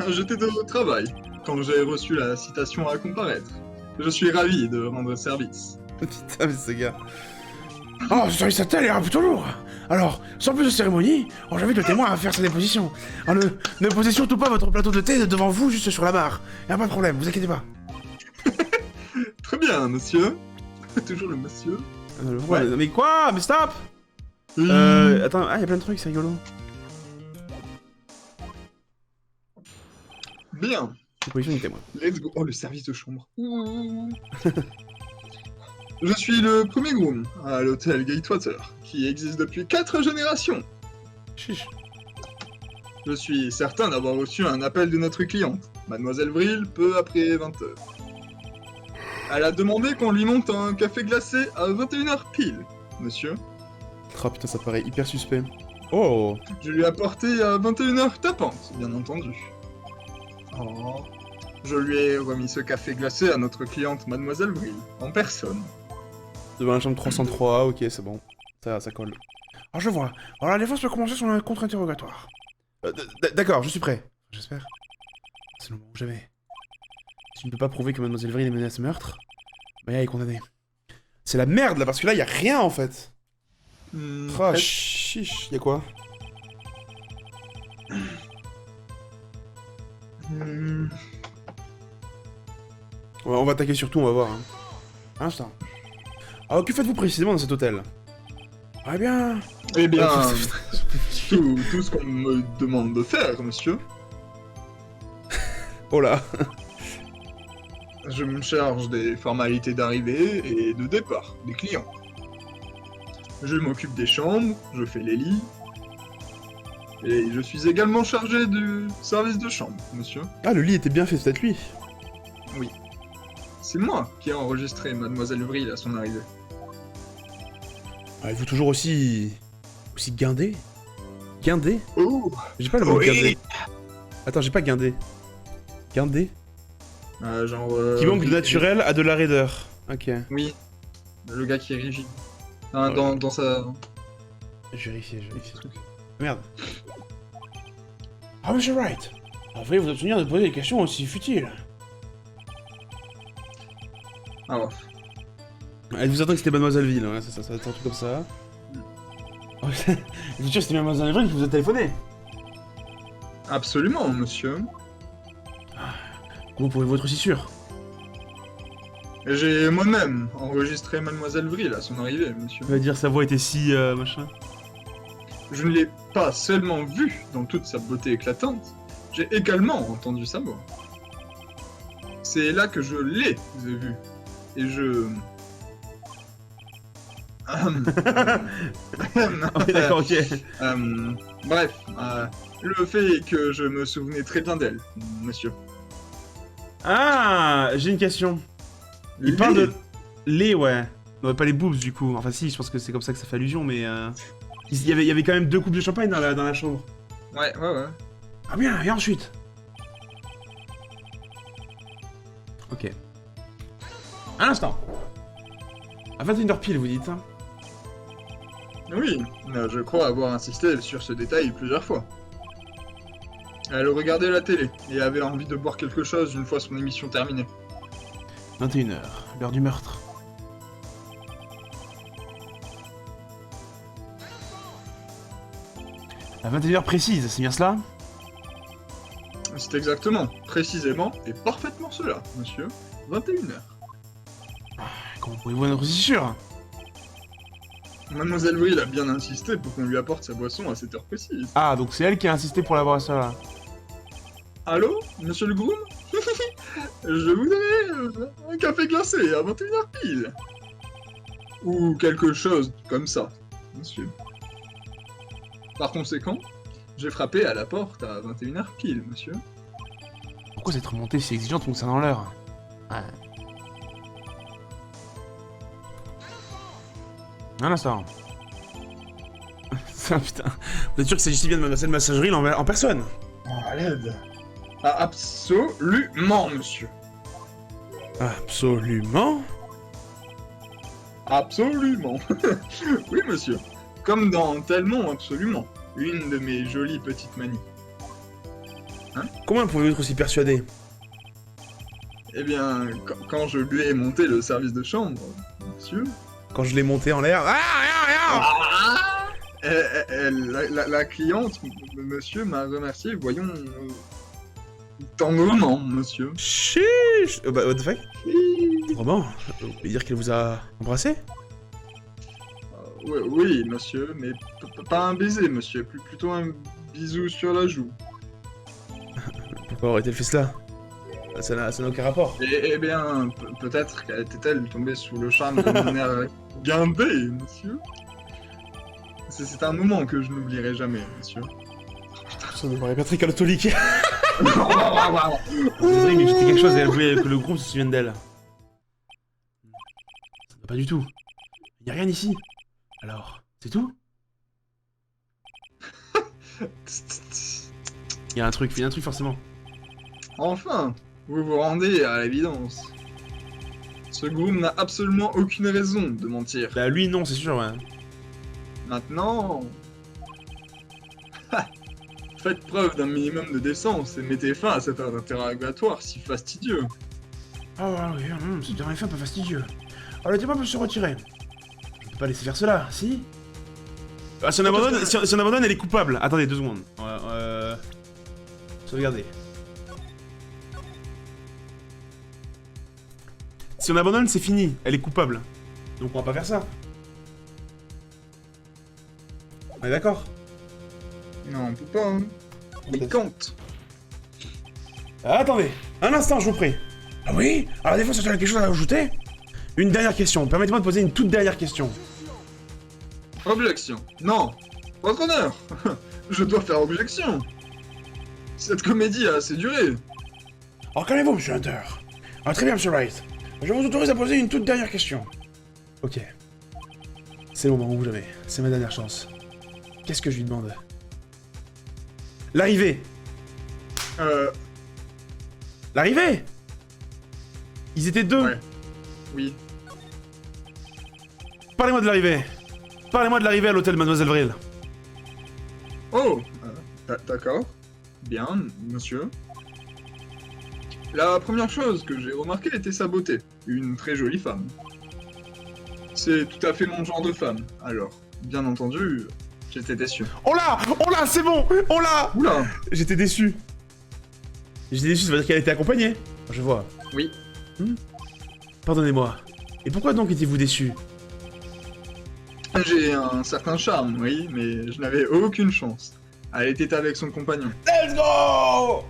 J'étais au travail quand j'ai reçu la citation à comparaître. Je suis ravi de rendre service. Putain, mais ce gars. Oh, ce service à tel est plutôt lourd. Alors, sans plus de cérémonie, j'invite le témoin à faire sa déposition. Alors, ne posez surtout pas votre plateau de thé devant vous, juste sur la barre. Y'a pas de problème, vous inquiétez pas. Très bien, monsieur. Toujours le monsieur. Ouais. Mais quoi? Mais stop! Attends, y'a plein de trucs, c'est rigolo. Bien. Déposition du témoin. Let's go. Oh, le service de chambre. Je suis le premier groom à l'hôtel Gatewater, qui existe depuis 4 générations. Chiche. Je suis certain d'avoir reçu un appel de notre cliente, Mademoiselle Vril, peu après 20h. Elle a demandé qu'on lui monte un café glacé à 21h pile, monsieur. Oh putain, ça paraît hyper suspect. Oh! Je lui ai apporté à 21h tapante, bien entendu. Oh. Je lui ai remis ce café glacé à notre cliente Mademoiselle Vril, en personne. Devant la chambre 303, ok, c'est bon. Ça colle. Alors je vois. Alors la défense peut commencer son contre-interrogatoire. D'accord, je suis prêt. J'espère. C'est le moment où jamais. Si tu ne peux pas prouver que Mademoiselle Vril est menée à ce meurtre, Maya est condamnée. C'est la merde là, parce que là, y a rien en fait. Oh, chiche, y'a quoi? On va attaquer sur tout, on va voir. Hein. Un instant. Alors, que faites-vous précisément dans cet hôtel? Ah bien... Eh bien, tout ce qu'on me demande de faire, monsieur. Oh là. Je me charge des formalités d'arrivée et de départ des clients. Je m'occupe des chambres, je fais les lits. Et je suis également chargé du service de chambre, monsieur. Ah, le lit était bien fait, c'est peut-être lui. Oui. C'est moi qui ai enregistré Mademoiselle Vril à son arrivée. Ah, êtes-vous toujours aussi... aussi guindé? Guindé? Oh, J'ai pas le mot oui. guindé. Attends, j'ai pas guindé. Guindé? genre... Qui manque de naturel à de la raideur. Ok. Oui. Le gars qui est rigide. Enfin, dans sa... Je vérifie ce truc. Merde. Ah, monsieur Wright. Veuillez vous abstenir de poser des questions aussi futiles. Ah ouais. Elle vous attend que c'était Mademoiselle Ville, ouais, ça va être un truc comme ça. Vous êtes sûr que c'était Mademoiselle Ville qui vous a téléphoné? Absolument, monsieur. Comment pouvez-vous être aussi sûr? Et j'ai moi-même enregistré Mademoiselle Vril à son arrivée, monsieur. On va dire sa voix était si... machin. Je ne l'ai pas seulement vue dans toute sa beauté éclatante, j'ai également entendu sa voix. C'est là que je l'ai vue. Et je... Oui, d'accord, ok. Bref, le fait est que je me souvenais très bien d'elle, monsieur. Ah, j'ai une question. Il parle de... Les, ouais. Non, pas les boobs, du coup. Enfin, si, je pense que c'est comme ça que ça fait allusion, mais... Il y avait quand même 2 coupes de champagne dans la chambre. Ouais. Ah bien, et ensuite? Ok. Un instant. À 21h pile, vous dites, hein? Oui, je crois avoir insisté sur ce détail plusieurs fois. Elle regardait la télé et avait envie de boire quelque chose une fois son émission terminée. 21h, l'heure du meurtre. À 21h précise, c'est bien cela? C'est exactement, précisément et parfaitement cela, monsieur. 21h. Comment pouvez-vous en être aussi sûr? Mademoiselle Vril a bien insisté pour qu'on lui apporte sa boisson à cette heure précise. Ah, donc c'est elle qui a insisté pour l'avoir ça là. Allô, monsieur le groom? Je voudrais un café glacé à 21h pile. Ou quelque chose comme ça, monsieur. Par conséquent, j'ai frappé à la porte à 21h pile, monsieur. Pourquoi cette remontée si exigeante concernant l'heure? Ouais. Un instant. Putain. Vous êtes sûr qu'il s'agissait bien de Mademoiselle Massagerie en personne? À l'aide. Ah, absolument, monsieur. Absolument? Absolument. Oui, monsieur. Comme dans Tellement Absolument. Une de mes jolies petites manies. Comment pouvez-vous être aussi persuadé? Eh bien, quand je lui ai monté le service de chambre, monsieur... Quand je l'ai monté en l'air... Ah, La cliente, monsieur, m'a remercié, voyons... tendrement, monsieur. Chiche. Bah, what the fuck? Vraiment? Vous voulez dire qu'elle vous a embrassé? Oui, monsieur, mais pas un baiser, monsieur, plutôt un bisou sur la joue. Pourquoi aurait-elle fait cela? Ça n'a aucun rapport. Eh bien, peut-être qu'elle tombée sous le charme de mon air guindé, monsieur. C'est un moment que je n'oublierai jamais, monsieur. Ça me paraît Patrick Anatolique. Désolé, mais c'était quelque chose et elle voulait que le groupe se souvienne d'elle. Pas du tout. Il n'y a rien ici. Alors, c'est tout? Il y a un truc forcément. Enfin, vous vous rendez à l'évidence. Ce groom n'a absolument aucune raison de mentir. Bah lui non, c'est sûr, ouais. Maintenant... Faites preuve d'un minimum de décence et mettez fin à cet interrogatoire si fastidieux. Ah ouais, c'est en effet un peu fastidieux. Alors le témoin peut se retirer. Je peux pas laisser faire cela, si? Ah, si on abandonne, elle est coupable. Attendez, 2 secondes. Sauvegardez. Si on abandonne, c'est fini. Elle est coupable. Donc on va pas faire ça. On est d'accord? Non, on peut pas, hein. Il compte. Ah, attendez, un instant, je vous prie. Ah oui? Alors des fois, ça tu as quelque chose à ajouter? Une dernière question. Permettez-moi de poser une toute dernière question. Objection. Non. Votre honneur. Je dois faire objection. Cette comédie a assez duré. Alors calmez-vous, monsieur Hunter. Ah, très bien, monsieur Wright. Je vous autorise à poser une toute dernière question. Ok. C'est le moment ou jamais. C'est ma dernière chance. Qu'est-ce que je lui demande? L'arrivée! L'arrivée! Ils étaient deux! Ouais. Oui. Parlez-moi de l'arrivée! Parlez-moi de l'arrivée à l'hôtel Mademoiselle Vril. Oh, d'accord. Bien, monsieur. La première chose que j'ai remarquée était sa beauté. Une très jolie femme. C'est tout à fait mon genre de femme. Alors, bien entendu, j'étais déçu. On l'a! On l'a! C'est bon! On l'a! Oula! J'étais déçu. J'étais déçu, ça veut dire qu'elle était accompagnée. Je vois. Oui. Pardonnez-moi. Et pourquoi donc étiez-vous déçu? J'ai un certain charme, oui, mais je n'avais aucune chance. Elle était avec son compagnon. Let's go!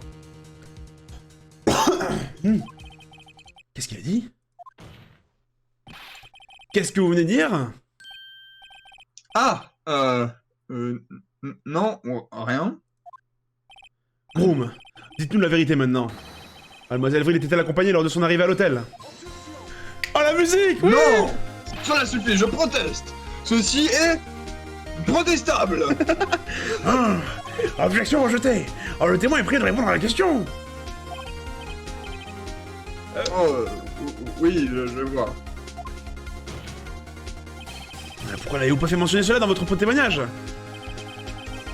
Qu'est-ce qu'il a dit? Qu'est-ce que vous venez de dire? Ah! Non, rien. Groom, dites-nous la vérité maintenant. Mademoiselle Vril était-elle accompagnée lors de son arrivée à l'hôtel? Oh la musique! Oui! Non! Cela suffit, je proteste! Ceci est... protestable! Ah, objection rejetée! Alors le témoin est prié de répondre à la question! Oh, oui, je vois. Pourquoi n'avez-vous pas fait mentionner cela dans votre témoignage?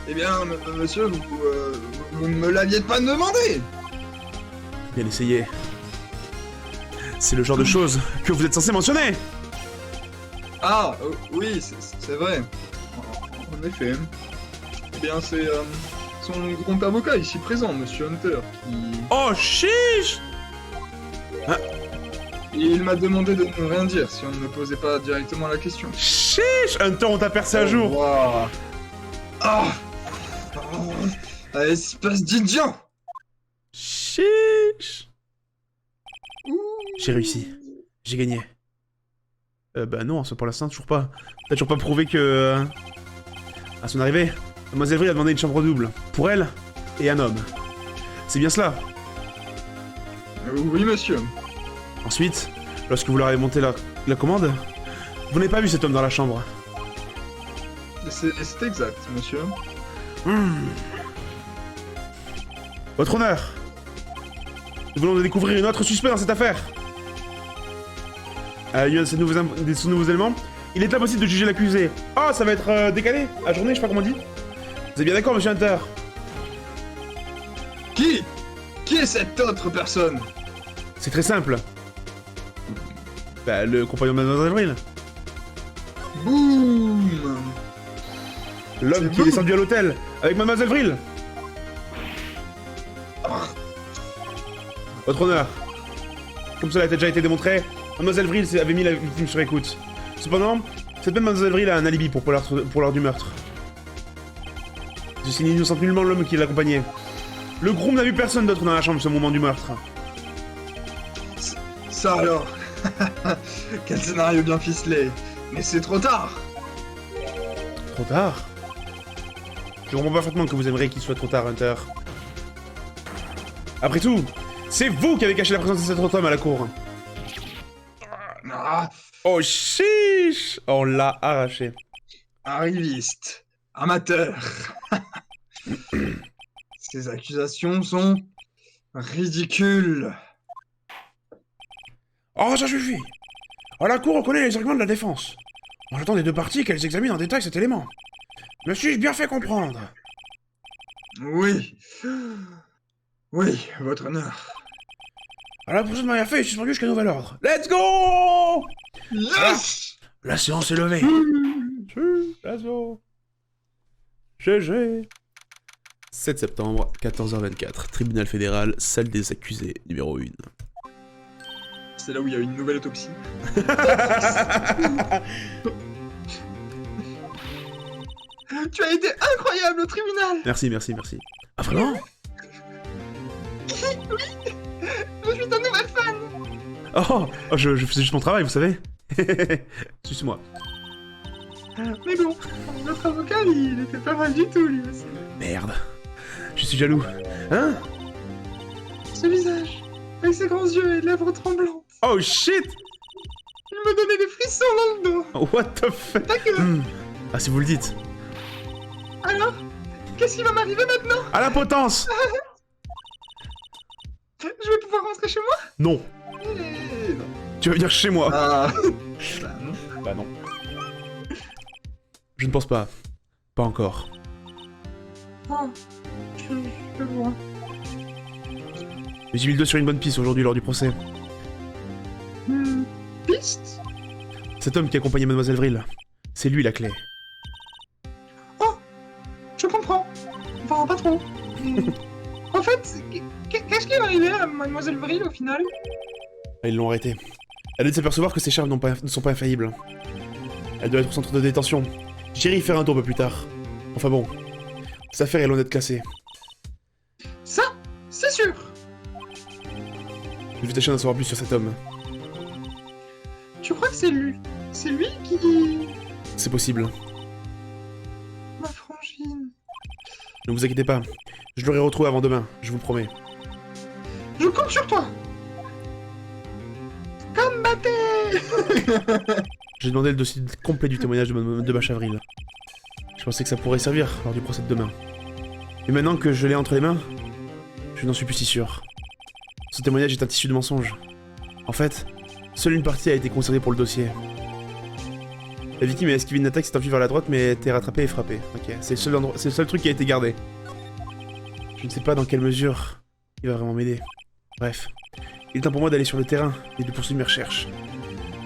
Eh bien, monsieur, vous ne me l'aviez pas demandé! Bien essayé. C'est le genre de choses que vous êtes censé mentionner! Ah, oui, c'est vrai. En effet. Eh bien, c'est son grand avocat ici présent, monsieur Hunter, qui... Oh chiche! Il m'a demandé de ne rien dire si on ne me posait pas directement la question. Chiche! Hunter, on t'a percé à jour! Wow. Ah, espèce d'idiot! Chiche! J'ai réussi. J'ai gagné. Bah non, pour l'instant, toujours pas. T'as toujours pas prouvé que... À son arrivée, Mademoiselle Vril a demandé une chambre double. Pour elle et un homme. C'est bien cela. Oui, monsieur. Ensuite, lorsque vous leur avez monté la commande, vous n'avez pas vu cet homme dans la chambre. C'est exact, monsieur. Votre honneur, nous venons de découvrir une autre suspect dans cette affaire. Il y a de ces nouveaux éléments. Il est impossible de juger l'accusé. Ah, ça va être décalé, ajourné, je sais pas comment on dit. Vous êtes bien d'accord, monsieur Hunter? Qui est cette autre personne? C'est très simple. Bah, le compagnon de Mademoiselle Vril. Boum! L'homme qui est descendu à l'hôtel avec Mademoiselle Vril. Votre honneur. Comme cela a déjà été démontré, Mademoiselle Vril avait mis la victime sur écoute. Cependant, cette même Mademoiselle Vril a un alibi pour l'heure du meurtre. Ceci n'innocente nullement l'homme qui l'accompagnait. Le groom n'a vu personne d'autre dans la chambre ce moment du meurtre. Ça alors. Quel scénario bien ficelé. Mais c'est trop tard. Trop tard? Je comprends parfaitement que vous aimeriez qu'il soit trop tard, Hunter. Après tout, c'est vous qui avez caché la présence de cet autre homme à la cour. Ah, Oh chiche! On l'a arraché. arriviste. Amateur. Ces accusations sont ridicules. Oh, ça suffit! À la cour, on connaît les arguments de la défense. J'attends des deux parties qu'elles examinent en détail cet élément. Me suis-je bien fait comprendre? Oui. Oui, votre honneur. À la prochaine manière fait, suspendu jusqu'à nouvel ordre. Let's go! Yes! La séance est levée. Let's go. GG. 7 septembre, 14h24, tribunal fédéral, salle des accusés, numéro 1. C'est là où il y a une nouvelle autopsie. Tu as été incroyable au tribunal. Merci, merci, merci. Ah, vraiment? Je suis ta nouvelle fan. Oh, je faisais juste mon travail, vous savez. Suce-moi. Mais bon, notre avocat, il était pas mal du tout, lui aussi. Merde. Je suis jaloux. Hein? Ce visage, avec ses grands yeux et lèvres tremblantes, Oh shit! il me donnait des frissons dans le dos. What the fuck? D'accord. Ah, si vous le dites. Alors, qu'est-ce qui va m'arriver maintenant? À la potence! Je vais pouvoir rentrer chez moi? Non. Non. Tu vas venir chez moi. Ah. Bah non. Bah non. Je ne pense pas. Pas encore. Oh, je vois. Mais j'ai mis le doigt sur une bonne piste aujourd'hui lors du procès. Piste? Cet homme qui accompagnait Mademoiselle Vril. C'est lui la clé. Oh, je comprends. Enfin, pas trop. En fait, qu'est-ce qui est arrivé à Mademoiselle Vril au final? Ah, ils l'ont arrêté. Elle a dû s'apercevoir que ses charmes ne sont pas infaillibles. Elle doit être au centre de détention. J'irai y faire un tour un peu plus tard. Enfin bon, cette affaire est loin d'être classée. Ça, c'est sûr. Je vais tâcher d'en savoir plus sur cet homme. Tu crois que c'est lui? C'est lui qui... C'est possible. Ma frangine. Ne vous inquiétez pas. Je l'aurai retrouvé avant demain, je vous le promets. Je compte sur toi. Combattez. J'ai demandé le dossier complet du témoignage de Macha Vril. Je pensais que ça pourrait servir lors du procès de demain. Mais maintenant que je l'ai entre les mains, je n'en suis plus si sûr. Ce témoignage est un tissu de mensonges. En fait, seule une partie a été conservée pour le dossier. La victime a esquivé une attaque, s'est enfuie vers la droite, mais a été rattrapée et frappée. Ok, c'est le seul truc qui a été gardé. Je ne sais pas dans quelle mesure il va vraiment m'aider. Bref, il est temps pour moi d'aller sur le terrain et de poursuivre mes recherches.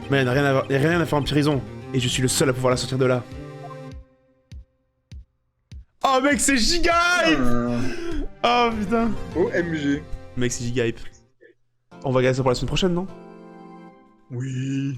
Mais il n'y a rien à faire en prison, et je suis le seul à pouvoir la sortir de là. Oh mec, c'est giga hype! Oh putain! OMG. Mec, c'est giga hype. On va garder ça pour la semaine prochaine, non? Oui.